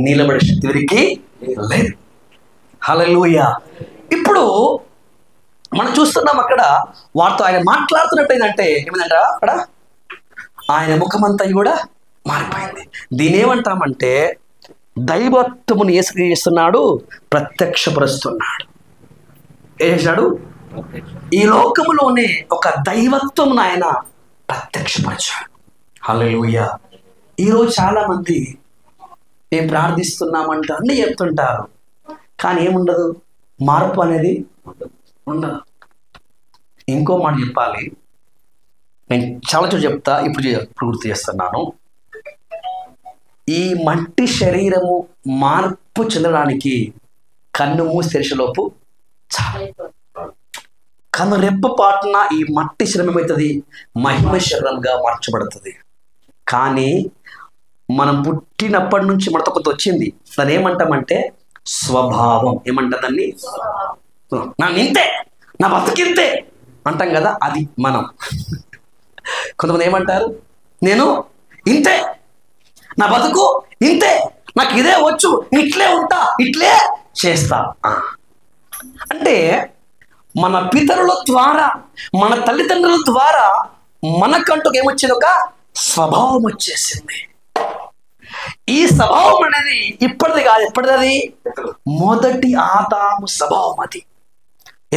నిలబడే శక్తి వీరికి లేదు. హల్లెలూయా. ఇప్పుడు మనం చూస్తున్నాం అక్కడ వారితో ఆయన మాట్లాడుతున్నట్టు ఏంటంటే ఏమిటంట, అక్కడ ఆయన ముఖమంతా కూడా మారిపోయింది. దీని ఏమంటామంటే దైవత్వమును చేస్తున్నాడు, ప్రత్యక్షపరుస్తున్నాడు. ఏం చేశాడు? ఈ లోకములోనే ఒక దైవత్వమును ఆయన ప్రత్యక్షపరిచాడు. హల్లెలూయా. ఈరోజు చాలా మంది ఏం ప్రార్థిస్తున్నామంటే అన్నీ చెప్తుంటారు, కానీ ఏముండదు, మార్పు అనేది ఉండదు. ఇంకో మాట చెప్పాలి, నేను చాలా చోట్ల చెప్తా, ఇప్పుడు గుర్తు చేస్తున్నాను. ఈ మట్టి శరీరము మార్పు చెందడానికి కన్ను మూసి తెరిచేలోపు చాలు. కనురెప్ప పాటున ఈ మట్టి శరీరం ఏమవుతుంది? మహిమ శరీరంగా మార్చబడుతుంది. కానీ మనం పుట్టినప్పటి నుంచి మనతో కొంత వచ్చింది. దాన్ని ఏమంటామంటే స్వభావం. ఏమంటాం దాన్ని? నా ఇంతే, నా బతుకింతే అంటాం కదా, అది మనం. కొంతమంది ఏమంటారు? నేను ఇంతే, నా బతుకు ఇంతే, నాకు ఇదే వచ్చు, ఇట్లే ఉంటా, ఇట్లే చేస్తా. అంటే మన పితరుల ద్వారా, మన తల్లిదండ్రుల ద్వారా మనకంటూ ఏమొచ్చింది? ఒక స్వభావం వచ్చేసింది. ఈ స్వభావం అనేది ఇప్పటిది కాదు. ఎప్పటిది? మొదటి ఆదాము స్వభావం. అది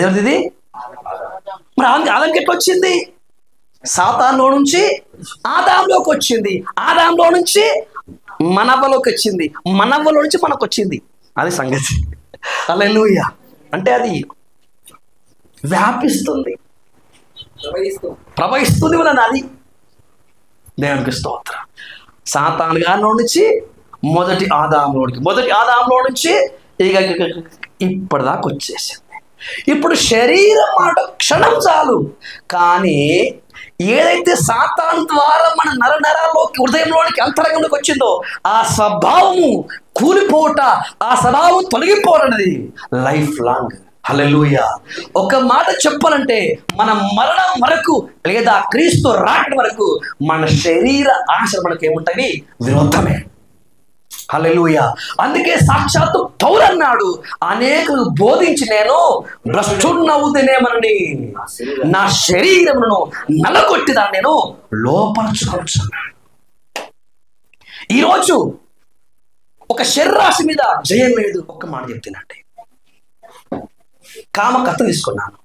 ఏది? మరి ఆదాంకి ఎట్లా వచ్చింది? సాతానులో నుంచి ఆదాంలోకి వచ్చింది, ఆదాంలో నుంచి మనవ్వలోకి వచ్చింది, మనవ్వలో నుంచి మనకు వచ్చింది. అది సంగతి. హల్లెలూయా. అంటే అది వ్యాపిస్తుంది, ప్రవహిస్తుంది వలన. అది దేవునికి స్తోత్రం. సాతాను గారిలో నుంచి మొదటి ఆదాంలో నుంచి ఇక ఇప్పటిదాకా వచ్చేసింది. ఇప్పుడు శరీరం మాట క్షణం చాలు. కానీ ఏదైతే సాతాను ద్వారా మన నరనరాల్లోకి, హృదయంలోనికి, అంతరంగంలోకి వచ్చిందో ఆ స్వభావము కూలిపోవట, ఆ స్వభావం తొలగిపోవటది లైఫ్ లాంగ్. హల్లెలూయా. ఒక మాట చెప్పాలంటే మన మరణం వరకు లేదా క్రీస్తు రాకడ వరకు మన శరీర ఆశలు మనకు ఏముంటాయి? విరోధమే. హల్లెలూయా. అందుకే సాక్షాత్తు పౌలు అన్నాడు, అనేకులు బోధించి నేను భ్రష్టున్నవుతేనేమని నా శరీరమును నలగొట్టి దాన్ని నేను లోపరుచుకొనుచున్నాను. ఈరోజు ఒక శరీరాశి మీద జయం లేదు. ఒక్క మాట చెప్తానండి, కామకత్వం తీసుకున్నాను.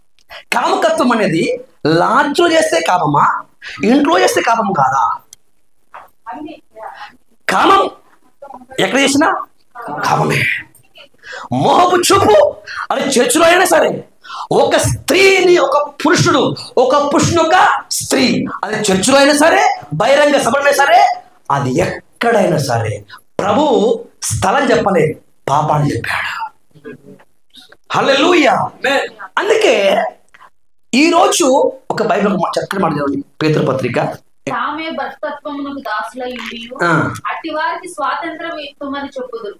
కామకత్వం అనేది లాడ్జ్లో చేస్తే కామమా, ఇంట్లో చేస్తే కామం కాదా? కామం ఎక్కడ చేసినా కామమే. మోహపు చూపు అది చర్చిలో అయినా సరే, ఒక స్త్రీని ఒక పురుషుడు, ఒక పురుషుని ఒక స్త్రీ, అది చర్చిలో అయినా సరే, బహిరంగ సభలైనా సరే, అది ఎక్కడైనా సరే ప్రభు స్థలం చెప్పలే, పాపాన్ని చెప్పాడు. హల్లెలూయా. అందుకే ఈరోజు ఒక బైబిల్ చక్కని మాట చదవండి, పేతురు పత్రిక. తామే భర్తత్వమునకు దాసులయ్యుండియు అట్టి వారికి స్వాతంత్రం ఇస్తుమని చెప్పుదురు.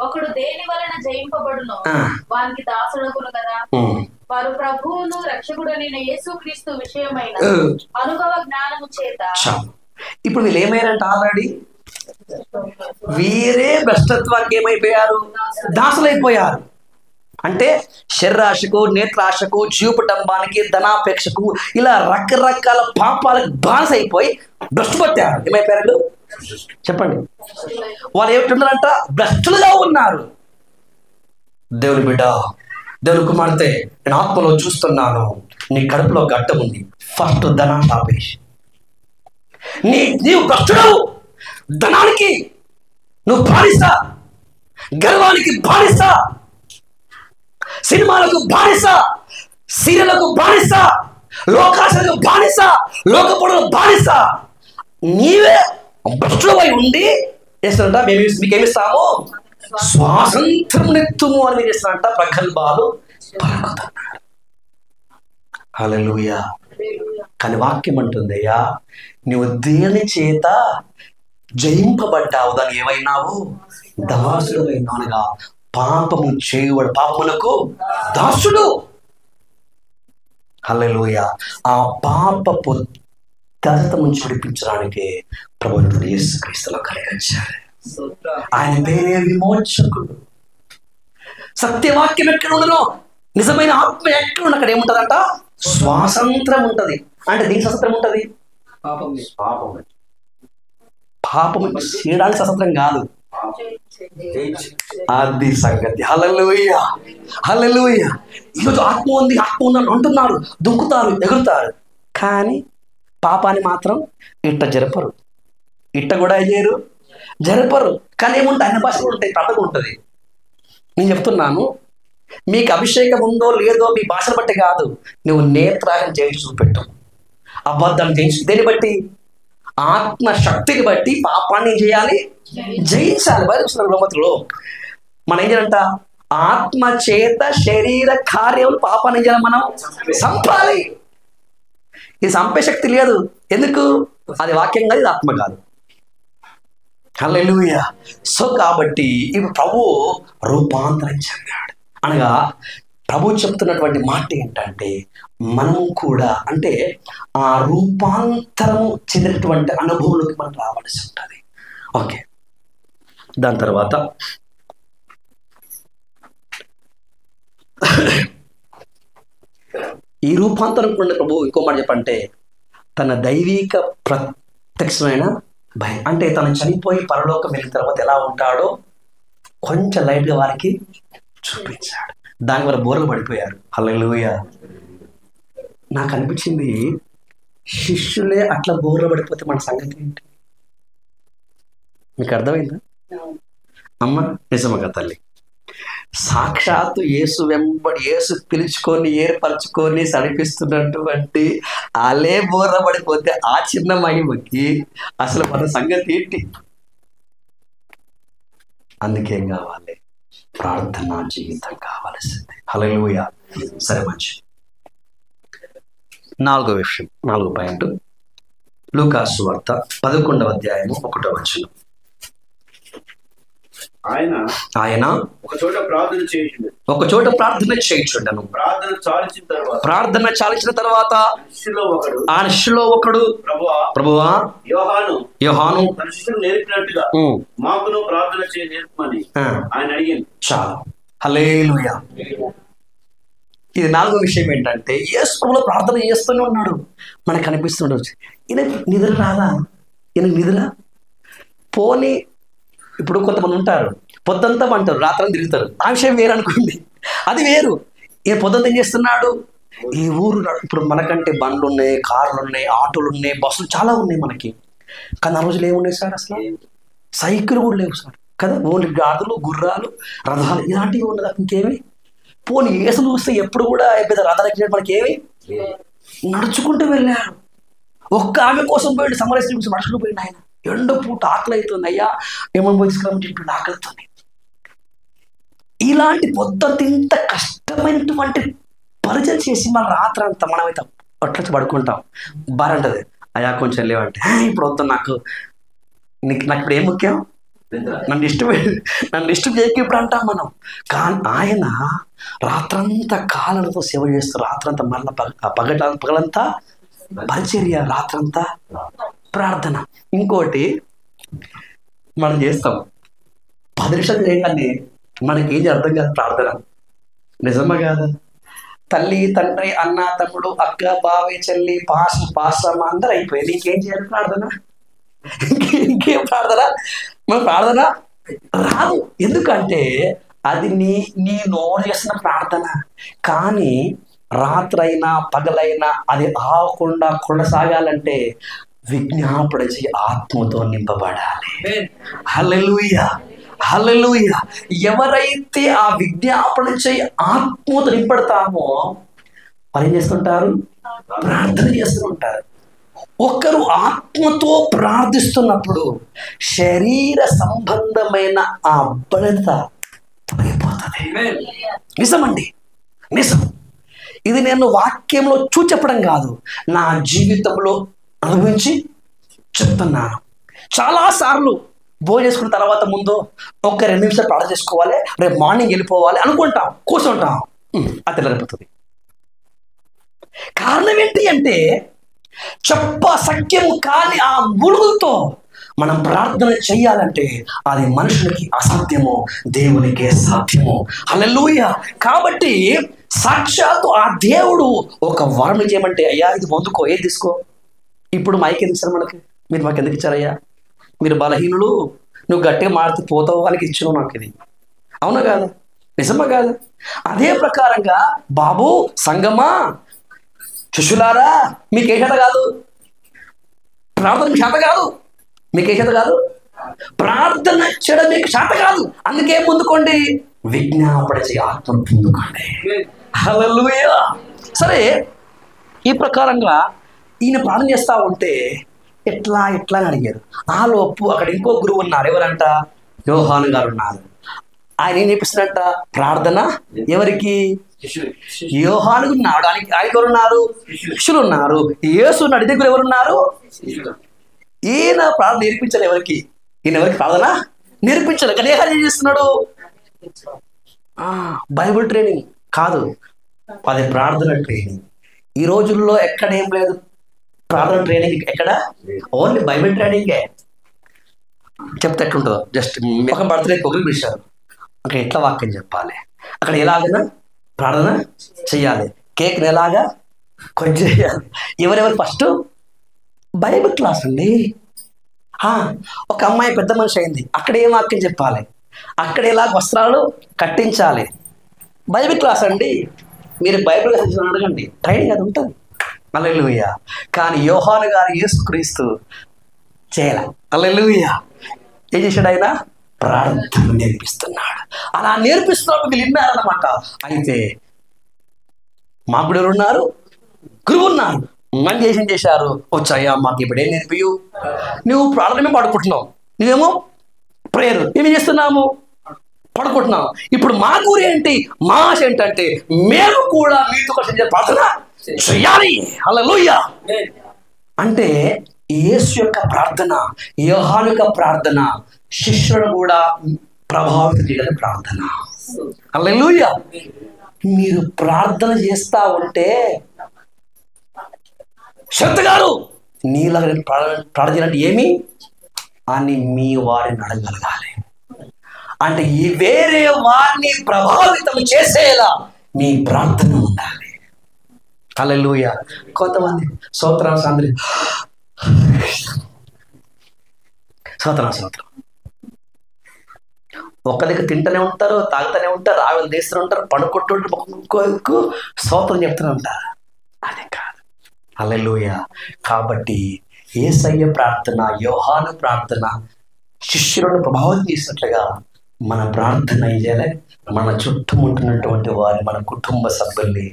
ఒకడు దేని వలన జయింపబడునో వానికి దాసుడగును కదా. వారు ప్రభువును రక్షకుడైన యేసుక్రీస్తు విషయమైన అనుభవ జ్ఞానము చేత. ఇప్పుడు వీళ్ళు ఏమైనారంట? ఆల్రెడీ వీరే భ్రష్టత్వానికి ఏమైపోయారు? దాసులైపోయారు. అంటే శరీరాశకు, నేత్రాశకు, జీవపటంబానికి, ధనాపేక్షకు, ఇలా రకరకాల పాపాలకు బానిస అయిపోయి భ్రష్టుపట్టారు. ఏమైపోయారు? చెప్పండి. వాళ్ళు ఏమిటున్నారంట? భ్రష్టులుగా ఉన్నారు. దేవుని బిడ్డ, దేవుని కుమార్తె, నేను ఆత్మలో చూస్తున్నాను, నీ కడుపులో గడ్డ ఉంది. ఫస్ట్ ధనాన్ని ఆపేసి, నీవు భ్రష్టుడవు. ధనానికి నువ్వు బానిస, గర్వానికి బానిస, సినిమాలకు బానిస, సీరియలకు బానిస, లోకాశలకు బానిస, లోకపొడలకు బానిస. నీవే భ్రష్టుడవై ఉండి చేస్తానంట, మీకేమిస్తాము? స్వాతంత్రం నెత్తుము అని మీరు చేస్తానంట, ప్రగల్భాలు పలుకుతున్నారు. హల్లెలూయా. కానీ వాక్యం అంటుందయ్యా, నువ్వు దేని చేత జయింపబడ్డావు, దాన్ని ఏమైనావు? దాసుడు అయినానుగా. పాపము చేయవాడు పాపమునకు దాసుడు. హల్లెలూయా. ఆ పాపపు దాసత్వం నుంచి విడిపించడానికి ప్రభువు యేసుక్రీస్తులో కలిగించారు. ఆయన పేరే విమోచకుడు. సత్యవాక్యం ఎక్కడ ఉండదో, నిజమైన ఆత్మ ఎక్కడ ఉన్న అక్కడ ఏముంటదంట? స్వాతంత్రం ఉంటది. అంటే దీని స్వతంత్రం ఉంటది? పాపము చేయడానికి స్వతంత్రం కాదు, అది సంగతి. హల్లెలూయా. హల్లెలూయా. ఈరోజు ఆత్మ ఉంది, ఆత్మ ఉన్నాను అంటున్నారు, దుంకుతారు, ఎగురుతారు, కానీ పాపాన్ని మాత్రం ఇట్ట జరపరు. ఇట్ట కూడా చేయరు, జరపరు. కానీ ఏముంటాయి? అన్ని భాషలు ఉంటాయి, ప్రార్థన ఉంటుంది. నేను చెప్తున్నాను, మీకు అభిషేకం ఉందో లేదో మీ భాషను బట్టి కాదు, నువ్వు నేత్రాన్ని జయించి చూపెట్టు, అబద్ధాన్ని జయించు. దేన్ని బట్టి? ఆత్మ శక్తిని బట్టి పాపాన్ని ఏం చేయాలి? జయించాలి. బయలుదేరుతున్నారు లోమతులు. మనం ఏం చేయాలంట? ఆత్మ చేత శరీర కార్యములు పాపాన్ని చేయాలి, మనం సంపాలి. ఇది సంపే శక్తి లేదు. ఎందుకు? అది వాక్యం కాదు, ఇది ఆత్మ కాదు. హల్లెలూయా. సో కాబట్టి ఇప్పుడు ప్రభు రూపాంతరం చెందాడు అనగా ప్రభు చెప్తున్నటువంటి మాట ఏంటంటే మనం కూడా అంటే ఆ రూపాంతరం చెందినటువంటి అనుభవంలోకి మనం రావాల్సి ఉంటుంది. ఓకే, దాని తర్వాత ఈ రూపాంతరం కూడా ప్రభు ఇంకో మాట చెప్పంటే తన దైవిక ప్రత్యక్షమైన భయం, అంటే తను చనిపోయి పరలోకం వెళ్ళిన తర్వాత ఎలా ఉంటాడో కొంచెం లైట్గా వారికి చూపించాడు. దాని వల్ల బోర్లు పడిపోయారు. హల్లెలూయా. నాకు అనిపించింది శిష్యులే అట్లా బోర్లు పడిపోతే మన సంగతి ఏంటి? మీకు అర్థమైందా అమ్మ? నిజమగా తల్లి, సాక్షాత్తు యేసు వెంబడి యేసు పిలుచుకొని ఏర్పరచుకొని సడిపిస్తున్నటువంటి అలే బోర్ర పడిపోతే ఆ చిన్న మహిమకి అసలు మన సంగతి ఏంటి? అందుకేం కావాలి? ప్రార్థనా జీవితం కావాల్సిందే. హల్లెలూయా. సరే, మంచి 4వ విషయం, 4వ పాయింట్, లూకాసు సువార్త 11వ అధ్యాయము 1వ వచనం. ఆయన ఒక చోట ప్రార్థన చేయుచుండెను. ప్రార్థన చాలించిన తర్వాత ఆ శిష్యులో ఒకడు ప్రభువా యోహాను నేర్పినట్టుగా మాకును ప్రార్థన చేయ నేర్పమని ఆయన అడిగాను. చాలు. హల్లెలూయా. ఇది 4వ విషయం ఏంటంటే యేసు ప్రభువులో ప్రార్థన చేస్తూనే ఉన్నాడు. మనకు కనిపిస్తుండదు. ఈయన నిద్ర రాదా? ఈయన నిద్ర పోని. ఇప్పుడు కొంతమంది ఉంటారు పొద్దంతా అంటారు, రాత్రి తిరుగుతారు. ఆ విషయం వేరు అనుకోండి, అది వేరు. ఈయన పొద్దుంతా ఏం చేస్తున్నాడు? ఈ ఊరు ఇప్పుడు మనకంటే బండ్లు ఉన్నాయి, కార్లు ఉన్నాయి, ఆటోలు ఉన్నాయి, బస్సులు చాలా ఉన్నాయి మనకి. కానీ ఆ రోజులు ఏమున్నాయి సార్? అసలు సైకిల్ కూడా లేవు సార్ కదా. ఓన్లీ గాదులు, గుర్రాలు, రథాలు ఇలాంటివి ఉన్నదా? ఇంకేమి? పోనీ యేసు చూస్తే ఎప్పుడు కూడా పెద్ద రథాలు ఎక్కినట్టు మనకి ఏమి? నడుచుకుంటూ వెళ్ళాడు. ఒక్క ఆమె కోసం పోయాడు, సమరస్య కోసం నడుచుకుంటూ పోయింది. ఆయన ఎండ పూట ఆకలి అవుతుంది, అయ్యా ఏమని పోయి తీసుకురామంటే ఆకలితోంది. ఇలాంటి పొద్దుంత ఇంత కష్టమైనటువంటి పరిచయం చేసి మన రాత్రి అంతా మనమైతే అట్లా పడుకుంటాం. బారంటది, అయ్యా కొంచెం లేవంటే ఇప్పుడు వద్దు, నాకు ఇప్పుడు ఏం ముఖ్యం? నన్ను ఇష్టం చేయక ఇప్పుడు అంటాం మనం. కానీ ఆయన రాత్రంతా కాళ్ళతో సేవ చేస్తూ రాత్రంతా మళ్ళీ పగలంతా పరిచర్య, రాత్రంతా ప్రార్థన. ఇంకోటి మనం చేస్తాం 10 నిమిషాలు చేయగానే మనకి ఏది అర్థం కాదు ప్రార్థన. నిజమా కాదు? తల్లి, తండ్రి, అన్న, తమ్ముడు, అక్క, బావి, చెల్లి, పాసమ్మ అందరూ అయిపోయింది. ఇంకేం చేయాలి? ప్రార్థన. ఇంకేం ప్రార్థన? మన ప్రార్థన రాదు. ఎందుకంటే అది నీ నోరు చేసిన ప్రార్థన. కానీ రాత్రైనా పగలైనా అది ఆగకుండా కొనసాగాలంటే విజ్ఞాపన చేయి ఆత్మతో నింపబడాలి. హల్లెలూయా, హల్లెలూయా. ఎవరైతే ఆ విజ్ఞాపన చేయి ఆత్మతో నింపడతామో వారు ఏం చేస్తుంటారు? ప్రార్థన చేస్తూ ఉంటారు. ఒకరు ఆత్మతో ప్రార్థిస్తున్నప్పుడు శరీర సంబంధమైన ఆ బలత తొలగిపోతుంది. నిజమండి, నిజం. ఇది నేను వాక్యంలో చెప్పడం కాదు, నా జీవితంలో అనుభవించి చెప్తున్నాను. చాలాసార్లు భోజనం చేసుకున్న తర్వాత ముందు ఒక 2 నిమిషాలు ప్రార్థన చేసుకోవాలి, రేపు మార్నింగ్ వెళ్ళిపోవాలి అనుకుంటాం, కూర్చుంటాం, అది తెల్లరిపోతుంది. కారణం ఏంటి అంటే సఖ్యము కాని ఆ మురుగుతో మనం ప్రార్థన చెయ్యాలంటే అది మనుషులకి అసాధ్యము, దేవునికే సాధ్యము. హల్లెలూయా. కాబట్టి సాక్షాత్తు ఆ దేవుడు ఒక వరం చేయమంటే, అయ్యా ఇది పొందుకో, ఏది తీసుకో. ఇప్పుడు మైక్ ఎందుకు ఇచ్చారు మనకి? మీరు మాకు ఎందుకు ఇచ్చారయ్యా? మీరు బలహీనులు, నువ్వు గట్టిగా మారుతూ పోతావు వాళ్ళకి ఇచ్చిన నాకు ఇది. అవునా కాదు? నిజమా కాదు? అదే ప్రకారంగా బాబు, సంగమా, శిష్యులారా, మీకు ఏ చేత కాదు ప్రార్థన? మీకు చేత కాదు. మీకు ఏ చేత కాదు? ప్రార్థన చేయడం మీకు చేత కాదు. అందుకే ముందుకోండి, విజ్ఞాపన చేయ ఆత్మను పొందుకోండి. హల్లెలూయా. సరే, ఈ ప్రకారంగా ఈయన ప్రార్థన చేస్తూ ఉంటే ఎట్లా అని అడిగారు. ఆలోపు అక్కడ ఇంకో గురువు ఉన్నారు. ఎవరంట? యోహాను గారు ఉన్నారు. ఆయన ఏం నేర్పిస్తున్నట్ట? ప్రార్థన ఎవరికి? యోహానుకు ఉన్నాడు, ఆయనకి ఎవరున్నారు? శిష్యులు ఉన్నారు. యేసు ఉన్నాడు, దగ్గర ఎవరున్నారు? ఈయన ప్రార్థన నేర్పించాలి ఎవరికి? ఈయన ఎవరికి ప్రార్థన నేర్పించాలి. కానీ ఏం చేస్తున్నాడు? బైబుల్ ట్రైనింగ్ కాదు, అది ప్రార్థన ట్రైనింగ్. ఈ రోజుల్లో ఎక్కడ ఏం లేదు ప్రార్థన ట్రైనింగ్. ఎక్కడ? ఓన్లీ బైబిల్ ట్రైనింగే. చెప్తే ఎట్లుంటుందో, జస్ట్ ఒక బర్త్డే ఒకరు పిలిచారు, అక్కడ ఎట్లా వాక్యం చెప్పాలి, అక్కడ ఎలాగైనా ప్రార్థన చెయ్యాలి, కేక్ని ఎలాగా కొంచెం చేయాలి. ఎవరెవరు ఫస్ట్ బైబిల్ క్లాస్ అండి. ఒక అమ్మాయి పెద్ద మనిషి అయింది, అక్కడ ఏం వాక్యం చెప్పాలి, అక్కడ ఎలా వస్త్రాలు కట్టించాలి, బైబిల్ క్లాస్ అండి. మీరు బైబిల్ అడగండి, ట్రైనింగ్ అది ఉంటుంది. హల్లెలూయా. కానీ యోహాను గారు యేసుక్రీస్తు చేయాల. హల్లెలూయా. ఏం చేశాడు ఆయన? ప్రార్థన నేర్పిస్తున్నాడు. అలా నేర్పిస్తున్నప్పుడు వీళ్ళు విన్నారన్నమాట. అయితే మాకు కూడా ఉన్నారు, గురువు ఉన్నారు. మంది ఏం చేశారు? వచ్చాయా మాకు ఇప్పుడు ఏం నేర్పియు? నువ్వు ప్రార్థన పడుకుంటున్నావు, నువ్వేమో ప్రేయర్, ఏమి చేస్తున్నాము? పడుకుంటున్నావు. ఇప్పుడు మా గురి ఏంటి? మా ఆశ ఏంటంటే మేము కూడా మీతో కలిసి ప్రార్థన చేయాలి. హల్లెలూయా. అంటే యేసు యొక్క ప్రార్థన, యోహాను యొక్క ప్రార్థన శిష్యులను కూడా ప్రభావితం చేయగల ప్రార్థన. హల్లెలూయా. మీరు ప్రార్థన చేస్తా ఉంటే, శక్తి గారు నీలాగా ప్రార్థన అంటే ఏమి అని మీ వారిని అడగగలగాలి. అంటే ఈ వేరే వారిని ప్రభావితం చేసేలా మీ ప్రార్థన ఉండాలి. హల్లెలూయా. కొంతమంది స్తోత్రం ఒక్క దగ్గర తింటూనే ఉంటారు, తాగుతూనే ఉంటారు, ఆవిడ తీస్తూనే ఉంటారు, పడుకుంటూ స్తోత్రం చెప్తూనే ఉంటారు. అదే కాదు. హల్లెలూయా. కాబట్టి యేసయ్య ప్రార్థన, యోహాను ప్రార్థన శిష్యులను ప్రభావితం చేసినట్లుగా మన ప్రార్థన చేయాలి. మన చుట్టూ ఉంటున్నటువంటి వారి, మన కుటుంబ సభ్యుల్ని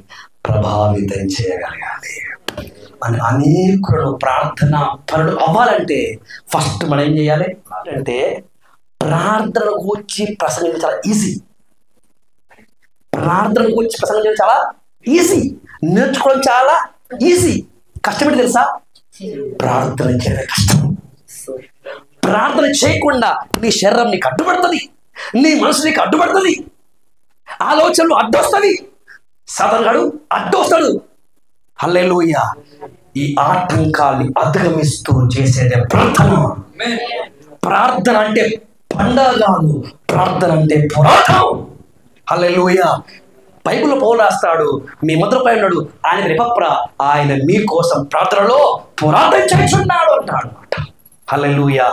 ప్రభావితం చేయగలగాలి. అని అనేకులను ప్రార్థన పరుడు అవ్వాలంటే ఫస్ట్ మనం ఏం చేయాలి అంటే ప్రార్థన గురించి ప్రసంగించడం చాలా ఈజీ. ప్రార్థన గురించి ప్రసంగించడం చాలా ఈజీ, నేర్చుకోవడం చాలా ఈజీ. కష్టమేంటి తెలుసా? ప్రార్థన చేయడం కష్టం. ప్రార్థన చేయకుండా నీ శరీరం నీకు అడ్డుపడుతుంది, నీ మనసు నీకు అడ్డుపడుతుంది, ఆలోచనలు అడ్డొస్తుంది, సాతానుగాడు అడ్డొస్తాడు. హల్లెలూయా. ఈ ఆటంకాన్ని అధిగమిస్తూ చేసేదే ప్రార్థన. ప్రార్థన అంటే పండగ కాదు, ప్రార్థన అంటే పోరాటం. హల్లెలూయా. బైబిల్లో పౌలు రాస్తాడు, మీ ముద్రపై ఉన్నాడు, ఆయన రిపప్ర, ఆయన మీకోసం ప్రార్థనలో పోరాటం చేస్తున్నాడు అంటాడు. హల్లెలూయా.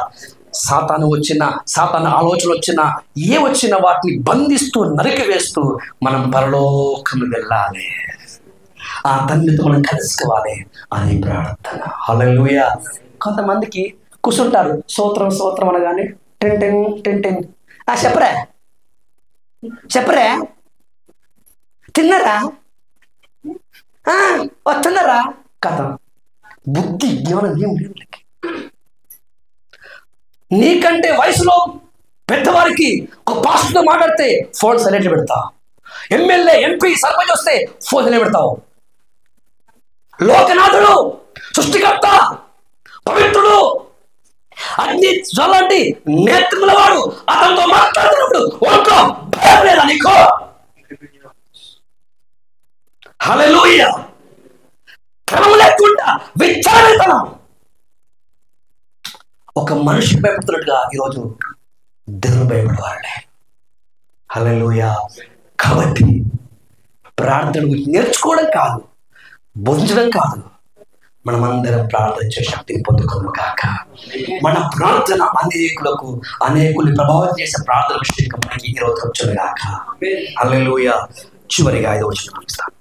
సాతాను వచ్చిన, సాతాను ఆలోచనలు వచ్చినా, ఏ వచ్చినా వాటిని బంధిస్తూ నరికి వేస్తూ మనం పరలోకము వెళ్ళాలి, ఆ తండ్రితో మనం కలుసుకోవాలి. అది ప్రార్థన. హల్లెలూయా. కొంతమందికి కూర్చుంటారు, స్తోత్రం స్తోత్రం అనగానే టెన్ టెన్ టెన్ టెన్. చెప్పరే తిన్నారా, వస్తున్నారా? కథ బుద్ధి జ్ఞానం ఏం లేదు. నీకంటే వయసులో పెద్దవారికి ఒక పాస్టర్తో మాట్లాడితే ఫోన్ సైలెంట్ పెడతావు, ఎమ్మెల్యే ఎంపీ సర్పంచ్ వస్తే ఫోన్ సైలెంట్ పెడతావు. లోకనాథుడు, సృష్టికర్త, పవిత్రుడు, అగ్ని జ్వలాంటి నేత్రముల వాడు అతనితో మాట్లాడుతున్నప్పుడు ఒంట్లో భయం లేదా నీకు? హల్లెలూయా. క్రమం లేకుండా విచారణతనం. ఒక మనిషి భయపడుతున్నట్టుగా ఈరోజు దేవుని భయపడేవాళ్ళే. హల్లెలూయా. కాబట్టి ప్రార్థన గురించి నేర్చుకోవడం కాదు, బోధించడం కాదు, మనమందరం ప్రార్థించే శక్తిని పొందుకోను కాక. మన ప్రార్థన అనేకుల్ని ప్రభావితం చేసే ప్రార్థన విషయం మనకి ఈరోజు వచ్చును కాక. హల్లెలూయా. చివరిగా 5వ వచనం ఇస్తాను.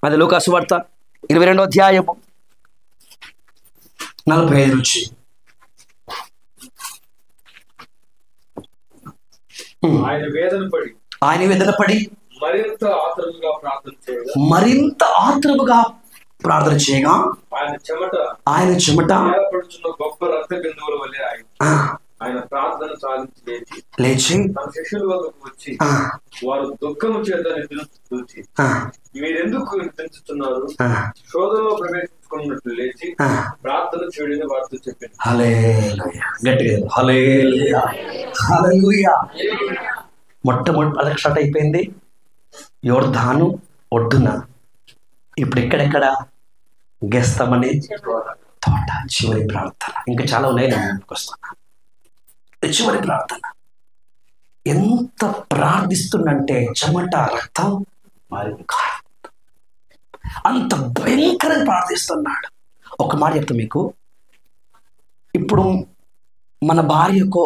అది లూకా సువార్త 22వ అధ్యాయము 45 నుంచి. ఆయన వేదన పడి మరింత ఆత్రముగా ప్రార్థన చేయగా ఆయన చెమట గొప్ప రక్త బిందువుల వలె ఆయన ప్రార్థన ప్రార్థన సాగించి లేచి తన శిష్యుల వద్దకు వచ్చి వారు దుఃఖము చేత నిద్రించి మీరెందుకు నిద్రించుతున్నారు శోధనలో ప్రవేశించుకున్నట్లు లేచి ప్రార్థన చేయడని వారితో చెప్పింది. హల్లెలూయా. గట్టిగా హల్లెలూయా, హల్లెలూయా. మొట్టమొదటి అదొక స్టార్ట్ అయిపోయింది యోర్దాను ఒడ్డున. ఇప్పుడు ఎక్కడెక్కడ గెస్తమని తోట. చివరి ప్రార్థన. ఇంకా చాలా ఉన్నాయి, నేను ముందుకు వస్తున్నా. చివరి ప్రార్థన ఎంత ప్రార్థిస్తుందంటే చెమట రక్తం అంత భయంకరంగా ప్రార్థిస్తున్నాడు. ఒక మాట చెప్తా మీకు. ఇప్పుడు మన భార్యకో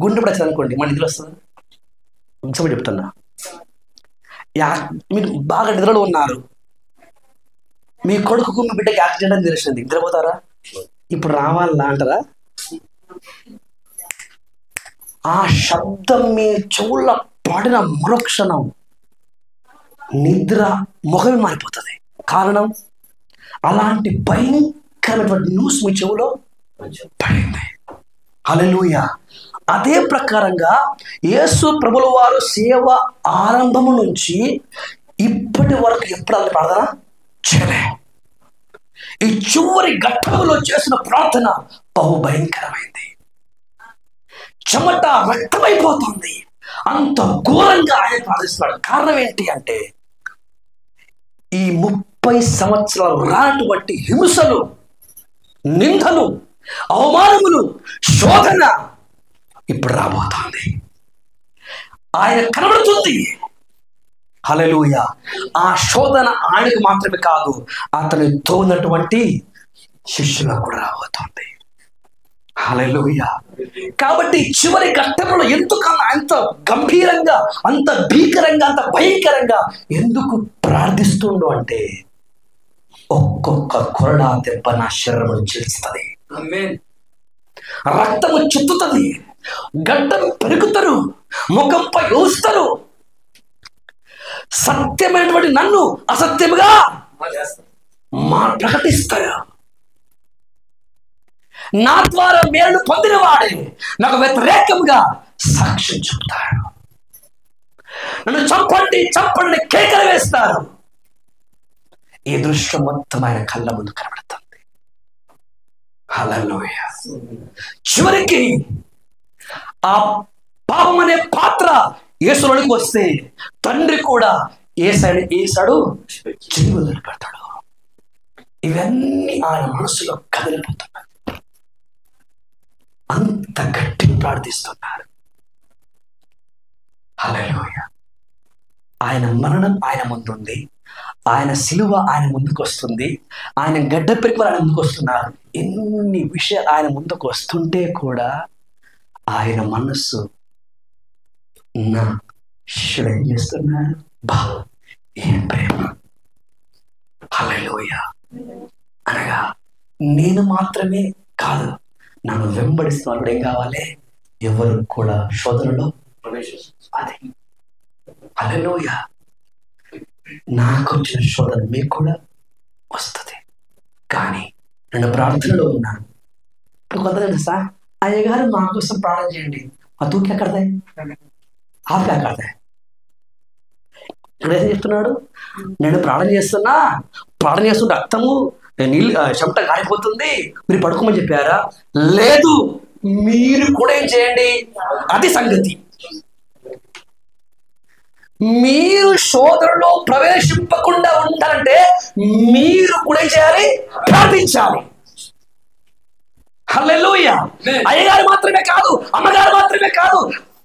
గుండె పడచ్చు అనుకోండి, మన నిద్ర వస్తుంది. ఇంకోటి చెప్తున్నా, మీరు బాగా నిద్రలో ఉన్నారు, మీ కొడుకు మీ బిడ్డకి యాక్సిడెంట్ అని తెలిసింది, నిద్రపోతారా? ఇప్పుడు రావాలా అంటారా? ఆ శబ్దం మీ చెవుల పడిన మరుక్షణం నిద్ర ముఖమే మారిపోతుంది. కారణం అలాంటి భయంకరమైనటువంటి న్యూస్ మీ చెవులో పడింది. హల్లెలూయా. అదే ప్రకారంగా యేసు ప్రభుల వారు సేవ ఆరంభము నుంచి ఇప్పటి వరకు ఎప్పుడు అది ప్రార్థన చేయలే. ఈ చివరి ఘట్టంలో చేసిన ప్రార్థన బహు భయంకరమైంది. చెమట రక్తమైపోతుంది. అంత ఘోరంగా ఆయన ప్రార్థిస్తున్నాడు. కారణం ఏంటి అంటే ఈ 30 సంవత్సరాలు రానటువంటి హింసలు, నిందలు, అవమానములు, శోధన ఇప్పుడు రాబోతోంది. ఆయన కనబడుతుంది. హల్లెలూయా. ఆ శోధన ఆయనకు మాత్రమే కాదు, అతనితో ఉన్నటువంటి శిష్యులకు కూడా రాబోతోంది. హల్లెలూయా. కాబట్టి చివరి ఘట్టంలో ఎందుకన్నా అంత గంభీరంగా, అంత భీకరంగా, అంత భయంకరంగా ఎందుకు ప్రార్థిస్తుండో అంటే ఒక్కొక్క కొరడా దెబ్బ నా శరీరమును చీల్చుతుంది, రక్తము చుట్టుతుంది, గడ్డం పెరుగుతారు, ముఖంపై ఊస్తారు, సత్యమైనటువంటి నన్ను అసత్యముగా ప్రకటిస్తారు. నా ద్వారా మేలు పొందిన వాడే నాకు వ్యతిరేకంగా సాక్ష్యం చెప్తాడు. నన్ను చంపండి చంపండి కేకలు వేస్తారు. ఈ దృశ్యం మొత్తం ఆయన కళ్ళ ముందు కనబడుతుంది. హల్లెలూయా. చివరికి ఆ పాపం అనే పాత్ర యేసులోనికి వస్తే తండ్రి కూడా ఏసాడు చెవి వదిలిపెడతాడు. ఇవన్నీ ఆయన మనసులో కదిలిపోతున్నాయి. అంత గట్టి ప్రార్థిస్తున్నారు. హల్లెలూయా. ఆయన మరణం ఆయన ముందుంది, ఆయన సిలువ ఆయన ముందుకు వస్తుంది, ఆయన గడ్డ పెరుగులు ఆయన ముందుకు వస్తున్నారు. ఎన్ని విషయాలు ఆయన ముందుకు వస్తుంటే కూడా ఆయన మనస్సు నా శిష్యుడు ఏం చేస్తున్నారు, బా ఏం ప్రేమ. హల్లెలూయా. అనగా నేను మాత్రమే కాదు, నన్ను వెంబడిస్తున్నప్పుడు ఏం కావాలి, ఎవరు కూడా శోధనలో ప్రవేశిస్తుంది. హల్లెలూయా. నాకు వచ్చిన శోధన మీకు కూడా వస్తుంది. కానీ నేను ప్రార్థనలో ఉన్నాను. ఇప్పుడు కొంత తెలుసా, అయ్యగారు మా కోసం ప్రార్థన చేయండి, మా తూకి ఎక్కడదే, ఆపి ఎక్కడదే. ఇక్కడ ఏం చెప్తున్నాడు, నేను ప్రార్థన చేస్తుంటే రక్తము నీళ్ళు చెమట గారిపోతుంది, మీరు పడుకోమని చెప్పారా? లేదు, మీరు కూడా ఏం చేయండి, అది సంగతి. మీరు శోధనలో ప్రవేశింపకుండా ఉండాలంటే మీరు కూడా ఏం చేయాలి, ప్రార్థించాలి. హల్లెలూయా. అయ్యగారు మాత్రమే కాదు, అమ్మగారు మాత్రమే కాదు,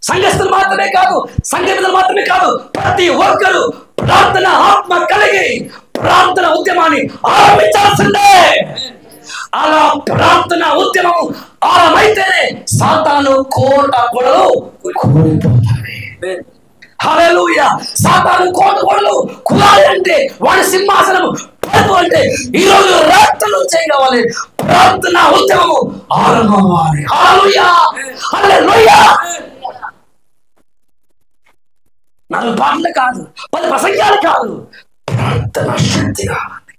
సంఘస్థులు మాత్రమే కాదు, సంఘటనలు మాత్రమే కాదు, ప్రతి ఒక్కరు ప్రార్థన ఆత్మ కలిగి ప్రార్థన ఉద్యమాన్ని ఆరంభించాల్సిందే. అలా ప్రార్థన ఉద్యమం ఆరంభమైతేనే సాతాను కోట గొడవలు కూలిపోతాయి. హల్లెలూయా. సాతాను కోట గొడవలు కూలాలి అంటే, వాడి సింహాసనం పడుతూ అంటే ఈ రోజు రాత్రులు చేయగవాలి, ప్రార్థన ఉద్యమము ఆరంభమవ్వాలి. హల్లెలూయా, హల్లెలూయా. 4 పాటలు కాదు, 10 ప్రసంగాలు కాదు, ప్రార్థన శక్తి కావాలి.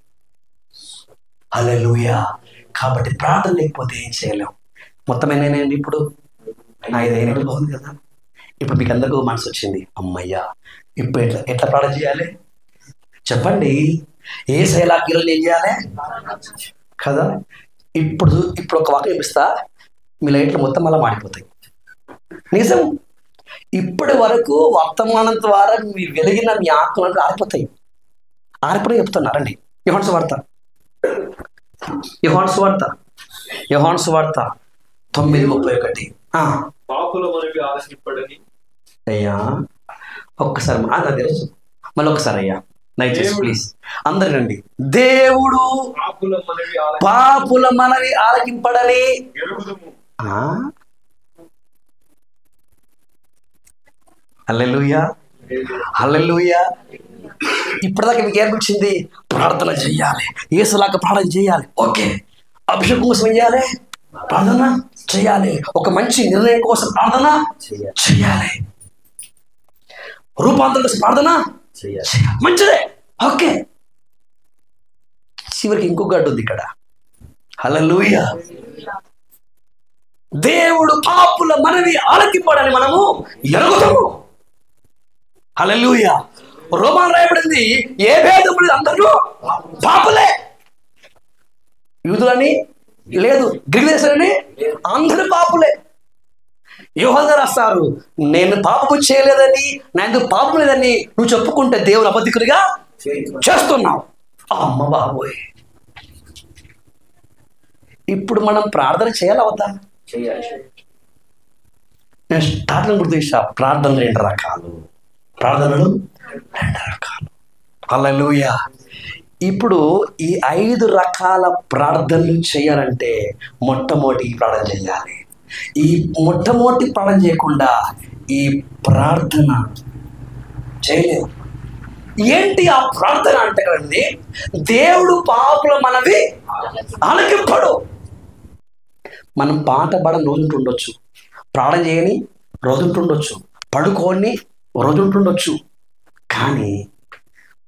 హల్లెలూయా. కాబట్టి ప్రార్థన లేకపోతే ఏం చేయలేం. మొత్తమేనండి. ఇప్పుడు 5 బాగుంది కదా. ఇప్పుడు మీకు అందరికీ మనసు వచ్చింది, అమ్మయ్యా ఇప్పుడు ఎట్లా ప్రార్థన చేయాలి చెప్పండి. ఏ శైలాకి ఈరోజు ఏం చేయాలి కదా. ఇప్పుడు ఒక వాక్యం చూపిస్తా, మీ లైట్లు మొత్తం అలా మాడిపోతాయి. నిజం, ఇప్పటి వరకు వర్తమానం ద్వారా మీ వెలిగిన మీ ఆత్మలు ఆరిపోతాయి. ఆరిపోయి చెప్తున్నారండి. యోహాను సువార్త 9:31. పాపుల మనవి ఆలస్యపడని అయ్యా ఒక్కసారి నాకు తెలుసు, మళ్ళీ ఒకసారి అయ్యా దయచేసి ప్లీజ్ అందరు రండి. దేవుడు పాపుల మనవి ఆలకింపడని ఎరుగుదుము. హల్లెలూయా హల్లెలూయా. ఇప్పటిదాకా మీకు ఏర్పించింది ప్రార్థన చెయ్యాలి, యేసులాగా ప్రార్థన చేయాలి. ఓకే, అభిషేకం కోసం ఏం చేయాలి? ప్రార్థన చేయాలి. ఒక మంచి నిర్ణయం కోసం ప్రార్థన చేయాలి. రూపాంతరం కోసం ప్రార్థన చేయాలి. మంచిదే, ఓకే. చివరికి ఇంకొక గడ్డు ఉంది ఇక్కడ. హల్లెలూయా. దేవుడు పాపుల మనవి ఆలకింపడని మనము ఎరుగుతాము. హల్లెలూయా. రోమాను రాయబడింది, ఏ భేదము లేదు, అందరూ పాపులే. యూదులని లేదు, గ్రీకులని అందరూ పాపులే. యోహాను రాస్తారు, నేను పాపము చేయలేదని, నేను పాపం లేదని నువ్వు చెప్పుకుంటే దేవుని అబద్ధికుడిగా చేస్తున్నావు. అమ్మ బాబోయ్. ఇప్పుడు మనం ప్రార్థన చేయాలి, అవుతా చేయాలి. నేను స్టార్టింగ్ గుర్తు చేసా, ప్రార్థనలు 2 రకాలు. హల్లెలూయా. ఇప్పుడు ఈ 5 రకాల ప్రార్థనలు చేయాలంటే మొట్టమొదటి ప్రార్థన చేయాలి. ఈ మొట్టమొదటి ప్రార్థన చేయకుండా ఈ ప్రార్థన చేయలేము. ఏంటి ఆ ప్రార్థన అంటే కదండి, దేవుడు పాపుల మనవి ఆలకింపడు. మనం పాట పాడని రోజుంటుండొచ్చు, ప్రార్థన చేయని రోజుంటుండొచ్చు, పడుకోని రోజుంటుండొచ్చు, కానీ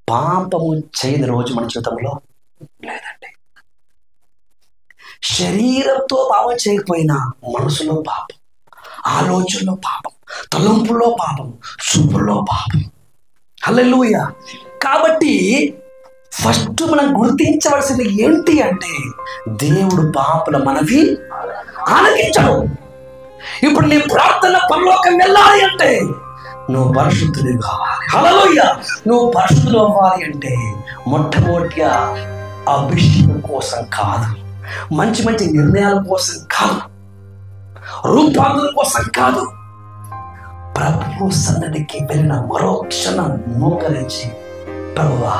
పాపము చేయని రోజు మన జీవితంలో లేదండి. శరీరంతో పాపం చేయకపోయినా మనసులో పాపం, ఆలోచనలో పాపం, తలంపుల్లో పాపం, చూపుల్లో పాపం. హల్లెలూయా. కాబట్టి ఫస్ట్ మనం గుర్తించవలసింది ఏంటి అంటే, దేవుడు పాపుల మనవి ఆలకించడు. ఇప్పుడు నీ ప్రార్థన పరలోకం వెళ్ళాలి అంటే నువ్వు పరిశుద్ధుడు కావాలి. హల్లెలూయా. నువ్వు పరిశుద్ధులు అవ్వాలి అంటే మొట్టమొదటిగా అభిషేకం కోసం కాదు, మంచి మంచి నిర్ణయాల కోసం కాదు, రూపాంతరం కోసం కాదు, ప్రభు సన్నిధికి వెళ్ళిన మరో క్షణం మోకరించి, ప్రభువా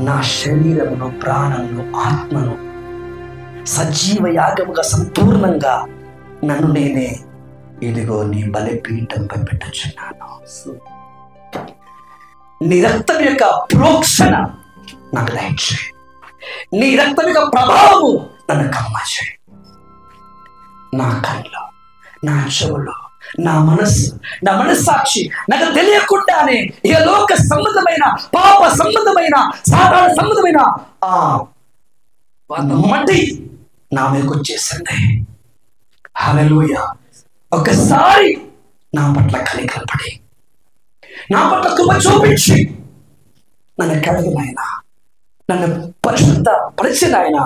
నా శరీరమును, ప్రాణమును, ఆత్మను సజీవ యాగముగా సంపూర్ణంగా నన్ను నేనే ఇదిగో నీ బలిపీఠంపై పెట్టుచున్నాను. నీ రక్తం యొక్క ప్రోక్షణ నాకు దయచేయి. నీ రక్తం యొక్క ప్రభావము నన్ను కమ్మచేయి. నా కళ్ళు, నా చెవులు, నా మనస్సాక్షి నాకు తెలియకుండానే ఈ లోక సంబంధమైన, పాప సంబంధమైన, సాధారణ సంబంధమైన ఆ మట్టి నా మీదకి వచ్చేసింది. హల్లెలూయా. ఒకసారి నా పట్ల కనికరపడి, నా పట్ల కృప చూపించి నన్ను కడగనైనా, నన్ను పరిశుద్ధ పరిచిన ఆయన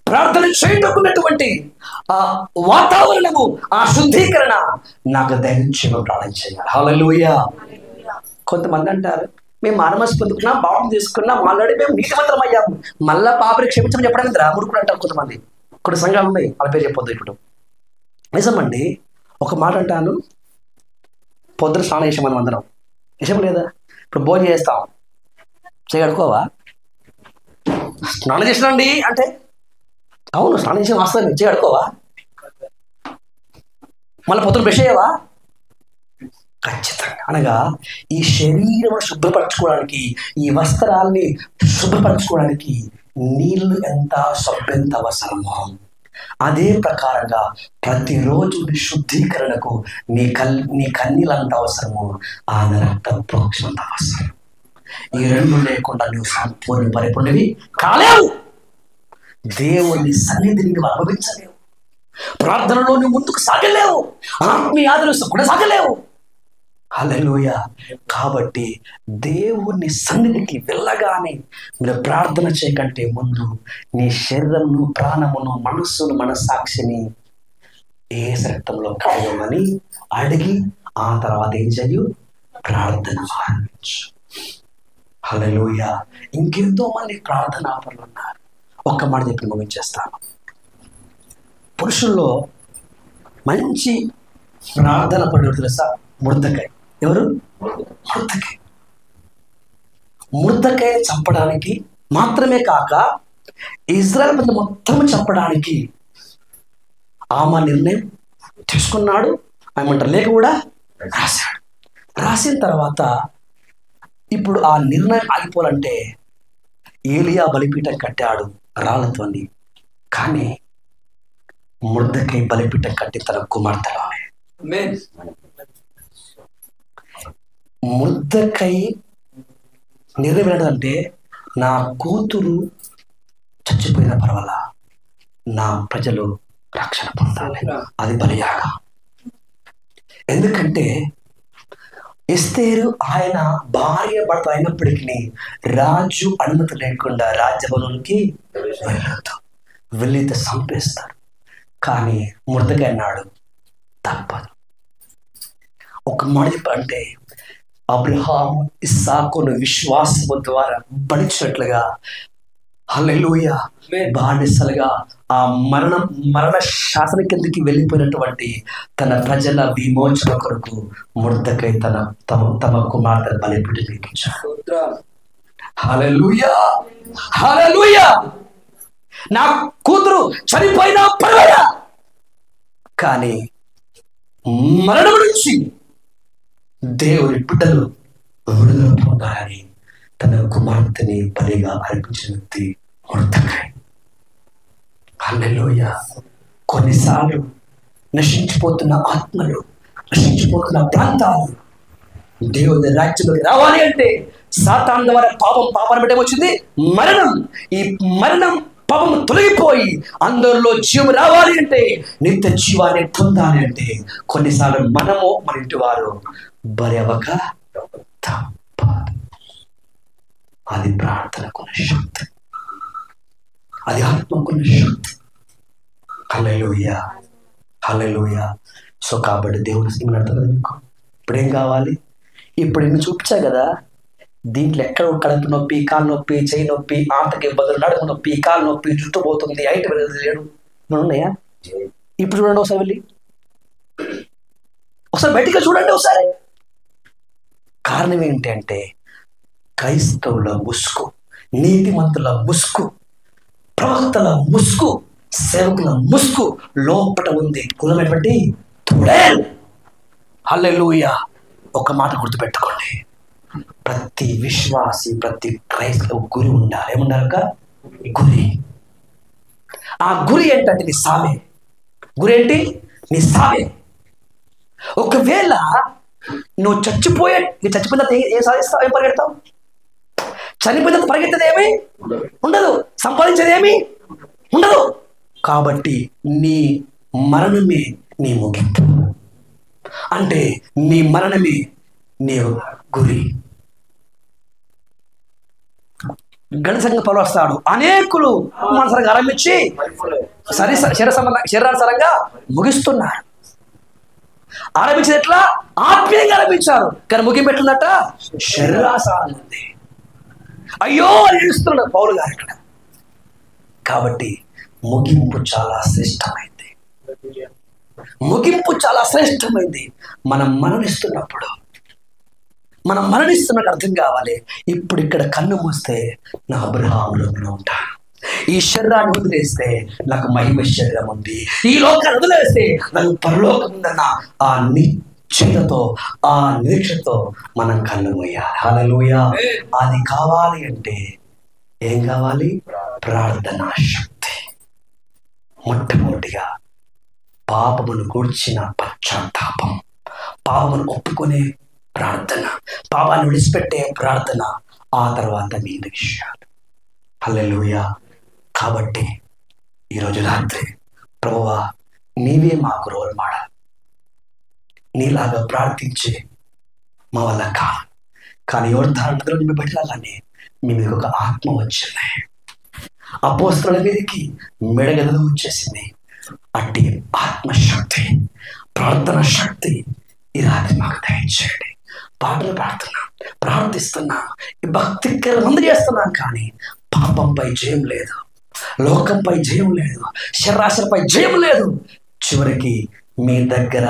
ప్రార్థన చేయటకున్నటువంటి ఆ వాతావరణము, ఆ శుద్ధీకరణ నాకు దయచేయమని ప్రార్థన చేయాలి. హల్లెలూయా. కొంతమంది అంటారు, మేము మానమస్ పొందుకున్నాం, బాప్తిసం తీసుకున్నాం, ఆల్రెడీ మేము నీతిమంతులం అయ్యాము, మళ్ళా పాపని క్షమించమని చెప్పడానికి రాముడుకుడు అంటారు కొంతమంది. కొన్ని సంఘాలు ఉన్నాయి, వాళ్ళ పేరు చెప్పొద్దు ఇప్పుడు. నిజమండి, ఒక మాట అంటాను, పొద్దున స్నానం చేసాం మనం అందరం, నిజం లేదా? ఇప్పుడు భోజనం చేస్తాం, చేయగడుకోవా? స్నానం చేసినండి అంటే అవును స్నానం చేసి వస్తాను, చేయగడుకోవా? మళ్ళీ పొద్దున బ్రష్ అయ్యావా? ఖచ్చితంగా. అనగా ఈ శరీరం శుభ్రపరచుకోవడానికి, ఈ వస్త్రాల్ని శుభ్రపరచుకోవడానికి నీళ్లు ఎంత, సబ్బు ఎంత అవసరమో, అదే ప్రకారంగా ప్రతిరోజు శుద్ధీకరణకు నీ కన్నీళ్ళంత అవసరము, ఆ రక్త ప్రోక్షణ అంత అవసరం. ఈ 2 లేకుండా నువ్వు సంపూర్ణ పరిపూర్ణవి కాలేవు. దేవుని సన్నిధిని నువ్వు అనుభవించలేవు. ప్రార్థనలో నువ్వు ముందుకు సాగలేవు, ఆత్మీయాదలు కొనసాగలేవు. హల్లెలూయా. కాబట్టి దేవుని సన్నిధికి వెళ్ళగానే మీరు ప్రార్థన చేయకంటే ముందు నీ శరీరమును, ప్రాణమును, మనస్సును, మనస్సాక్షిని ఏ రక్తంలో కడగమని అడిగి ఆ తర్వాత ఏం చేయు? ప్రార్థన ఆరంభించు. హల్లెలూయా. ఇంకెంతో మంది ప్రార్థనా పరులు ఉన్నారు. ఒక్క మాట చెప్పి ముగించేస్తాను. పురుషుల్లో మంచి ప్రార్థన పరుడు తెలుసా? మొర్దెకై. ఎవరు? మొర్దెకై. మొర్దెకై చంపడానికి మాత్రమే కాక ఇజ్రాయెల్ ప్రజలు మొత్తం చంపడానికి ఆమా నిర్ణయం తీసుకున్నాడు. ఏమంటారు, లేఖ కూడా రాశాడు. రాసిన తర్వాత ఇప్పుడు ఆ నిర్ణయం ఆగిపోవాలంటే ఏలియా బలిపీఠం కట్టాడు రాళ్ళతోని. కానీ మొర్దెకై బలిపీఠం కట్టి తన కుమార్తెలోనే. మొర్దెకై నిర్ణయం ఏంటంటే, నా కూతురు చచ్చిపోయిన పర్వాలా, నా ప్రజలు రక్షణ పొందాలి, అది బలియాగా. ఎందుకంటే ఎస్తేరు ఆయన భార్య భర్త అయినప్పటికీ రాజు అనుమతి లేకుండా రాజ్యభవనానికి వెళ్ళొద్దు, వెళ్ళితే చంపేస్తారు. కానీ మొర్దెకై అన్నాడు, తప్పదు. ఒక మాట చెప్పాలంటే, అబ్రహాము ఇస్సాకును విశ్వాసము ద్వారా బలిచినట్లుగా, హల్లెలూయా, బానిసలుగా ఆ మరణ శాసన కిందకి వెళ్ళిపోయినటువంటి తన ప్రజల విమోచన కొరకు మొర్దెకై తమ కుమార్తె బలిపీఠం ఎక్కించాడు. హల్లెలూయా, హల్లెలూయా. నా కూతురు చనిపోయినా పర్వాలా, కానీ మరణం నుంచి దేవుని బిడ్డలు విడుదల పొందాలని తన కుమార్తెని బలిగా అర్పించిన వ్యక్తి మొర్దెకై. హల్లెలూయా. కొన్నిసార్లు నశించిపోతున్న ఆత్మలు, నశించిపోతున్న ప్రాంతాలు దేవుని రాజ్యంలోకి రావాలి అంటే సాతాను ద్వారా పాపం బట్టి వచ్చింది మరణం. ఈ మరణం పాపం తొలగిపోయి అందరిలో జీవం రావాలి అంటే, నిత్య జీవాన్ని పొందాలి అంటే కొన్నిసార్లు మనము మన ఇంటి వారు బలి అవ్వక తప్పదు. అది ప్రార్థనకున్న శక్తి, అది ఆత్మకున్న శక్తి. హల్లెలూయా, హల్లెలూయా. సో కాబట్టి దేవుని అర్థం కదా మీకు. ఇప్పుడేం కావాలి? ఇప్పుడు నేను చూపించా కదా, దీంట్లో ఎక్కడ కడుపు నొప్పి, కాలు నొప్పి, చేయి నొప్పి, ఆటకి ఇబ్బందులు, నడుము నొప్పి, కాలు నొప్పి, జుట్టు పోతుంది, హైట్ లేడు, ఉన్నాయా? ఇప్పుడు చూడండి ఒకసారి, వెళ్ళి ఒకసారి బయటికి చూడండి ఒకసారి. కారణం ఏంటి అంటే, క్రైస్తవుల ముసుగు, నీతిమంతుల ముసుగు, ప్రవక్తల ముసుగు, సేవకుల ముసుగు లోపట ఉంది. కులమైనటువంటి తోడేలు. హల్లెలూయా. ఒక మాట గుర్తుపెట్టుకోండి, ప్రతి విశ్వాసి, ప్రతి క్రైస్తవ గురి ఉండాలి. ఏముండాలక? గురి. ఆ గురి ఏంటంటే నీ సావే. గురి ఏంటి? నీ సావే. ఒకవేళ నువ్వు చచ్చిపోయిన ఏం సాధిస్తావు? ఏం పరిగెడతావు? చనిపోయినంత పరిగెత్తేది ఏమి ఉండదు, సంపాదించేది ఏమి ఉండదు. కాబట్టి నీ మరణమే నీ ముగింపు. అంటే నీ మరణమే నీ గురి. గణసంగ పౌలు వస్తాడు, అనేకులు మనసరంగా ఆరంభించి శరీరానుసారంగా ముగిస్తున్నారు. ఆరంభించేది ఎట్లా? ఆత్మీయంగా ఆరంభించారు, కానీ ముగింపు ఎట్లుందట? శరీరానుసారంగా ఉంది. అయ్యో అని ఏడుస్తున్నాడు పౌలు గారు ఇక్కడ. కాబట్టి ముగింపు చాలా శ్రేష్టమైంది. ముగింపు చాలా శ్రేష్టమైంది. మనం మరణిస్తున్నప్పుడు అర్థం కావాలి, ఇప్పుడు ఇక్కడ కన్ను మూస్తే నా అబ్రహాములో ఉంటాను, ఈ శరీరాన్ని వదిలేస్తే నాకు మహిమ శరీరం ఉంది, ఈ లోకాన్ని వదిలేస్తే నాకు పరలోకం ఉందన్న ఆ నిశ్చయతతో, ఆ నిరీక్షతో మనం కన్ను మూయాలి. హల్లెలూయా. అది కావాలి అంటే ఏం కావాలి? ప్రార్థనా శక్తి. మొట్టమొదటిగా పాపమును గూర్చిన పశ్చాత్తాపం, పాపమును ఒప్పుకునే ప్రార్థన, పాపాన్ని విడిచిపెట్టే ప్రార్థన, ఆ తర్వాత మిగతా విషయాలు. హల్లెలూయా. కాబట్టి ఈరోజు రాత్రి ప్రభువా నీవే మాకు రోల్ మోడల్. నీలాగా ప్రార్థించే మా వల్ల కాదు. కానీ యోర్దాను నదిలో పెట్టాలని మీ మీద ఒక ఆత్మ వచ్చింది. అపోస్తలుల మీదకి మెడగదలు వచ్చేసింది. అట్టి ఆత్మశక్తి, ప్రార్థన శక్తి ఈ రాత్రి మాకు దయచేయండి. పాటలు పాడుతున్నాం, ప్రార్థిస్తున్నాం, భక్తికర మంది చేస్తున్నాం, కానీ పాపంపై జయం లేదు, లోకంపై జయం లేదు, శరీరాశలపై జయం లేదు. చివరికి మీ దగ్గర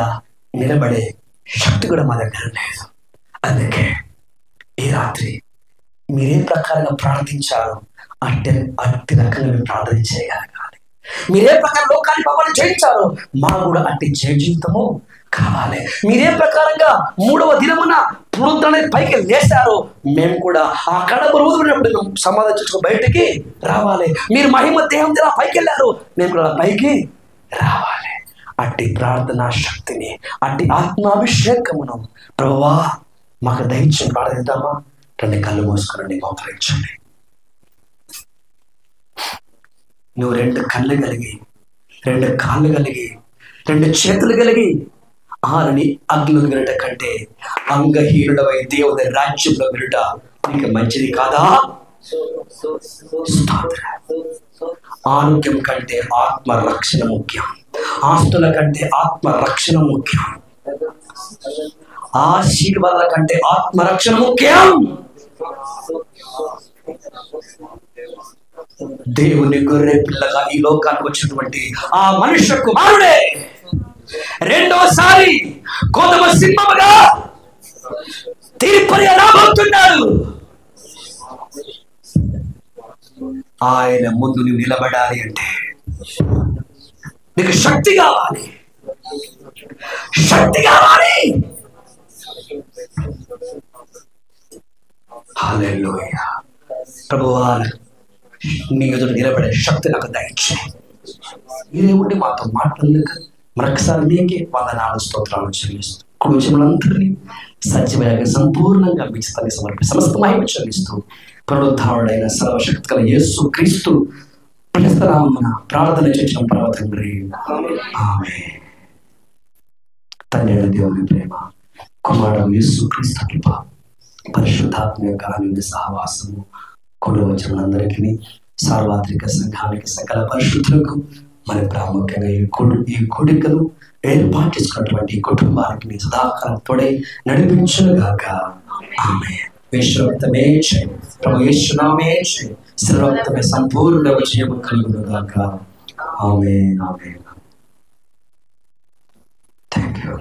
నిలబడే శక్తి కూడా మా దగ్గర లేదు. అందుకే ఈ రాత్రి మీరే ప్రకారంగా ప్రార్థించారో అట్టి రకంగా మేము ప్రార్థన చేయగలగాలి. మీరే ప్రకారం లోకాన్ని పాపాన్ని జయించారో మాకు కూడా అట్టి జయ జీవితము కావాలి. మీరే ప్రకారంగా 3వ దినమున పునరుద్ధరణ పైకి లేశారో మేము కూడా ఆ కడప రోజు సమాధానం బయటికి రావాలి. మీరు మహిమ దేహం దిన పైకి వెళ్ళారు, మేము కూడా పైకి రావాలి. అట్టి ప్రార్థనా శక్తిని, అట్టి ఆత్మాభిషేకమును ప్రభువా మాకు దయచేసి ప్రార్థిద్దామా? 2 కళ్ళు మూసుకుని మోకరించండి. నువ్వు 2 కళ్ళు కలిగి, 2 కాళ్ళు కలిగి, 2 చేతులు కలిగి ఆరని అగ్నిలో వినట కంటే అంగహీనుడవై దేవుని రాజ్యంలో వినట నీకు మంచిది కాదా? ఆరోగ్యం కంటే ఆత్మ రక్షణ ముఖ్యం, ఆస్తుల కంటే ఆత్మ రక్షణ ముఖ్యం, ఆశీర్వాదాల కంటే ఆత్మ రక్షణ ముఖ్యం. దేవుని గొర్రె పిల్లగా ఈ లోకానికి వచ్చినటువంటి ఆ మనుష్య కుమారుడే రెండోసారి గోధుమ సింహముగా తీర్పుని రాబోతున్నాడు. ఆయన ముందు నువ్వు నిలబడాలి అంటే నీకు శక్తి కావాలి, శక్తి కావాలి. హల్లెలూయా. ప్రభువా నీ ఎదుట నిలబడే శక్తి నాకు దయచేయి. మీరేముండి మాతో మాట్లాడలేక మరొకసారి మీకే వందనాలు స్తోత్రాలు చెల్లిస్తూ కుటుంబీకులందరినీ సత్యమైన సంపూర్ణంగా మీ స్థాయి సమర్పి సమస్త మహిమ చెల్లిస్తూ పునరుద్ధారుడైన సర్వశక్తి గల యేసు క్రీస్తు ప్రస్తుతనామమున ప్రార్థన చేసిన పరమ తండ్రి ఆమేన్. తండ్రి దేవుని ప్రేమ, కుమారుడు యేసు క్రీస్తు కృప, పరిశుద్ధాత్మ యొక్క ఆనంద సహవాసము కుటుంబీకులందరికీ, సార్వత్రిక సంఘానికి, సకల పరిశుద్ధులకు, మరి ప్రాముఖ్యంగా ఈ కోడికను ఏర్పాటు చేసుకున్నటువంటి కుటుంబానికి సదాకాలం తోడై నడిపించుగాక. ఆమేన్. విశ్వరక్తమే చేయి, ప్రభు యేసు నామమే చేయి, సర్వరక్తమే సంపూర్ణ విజయం కలుగునుగాక. ఆమేన్. ఆమేన్. థాంక్యూ.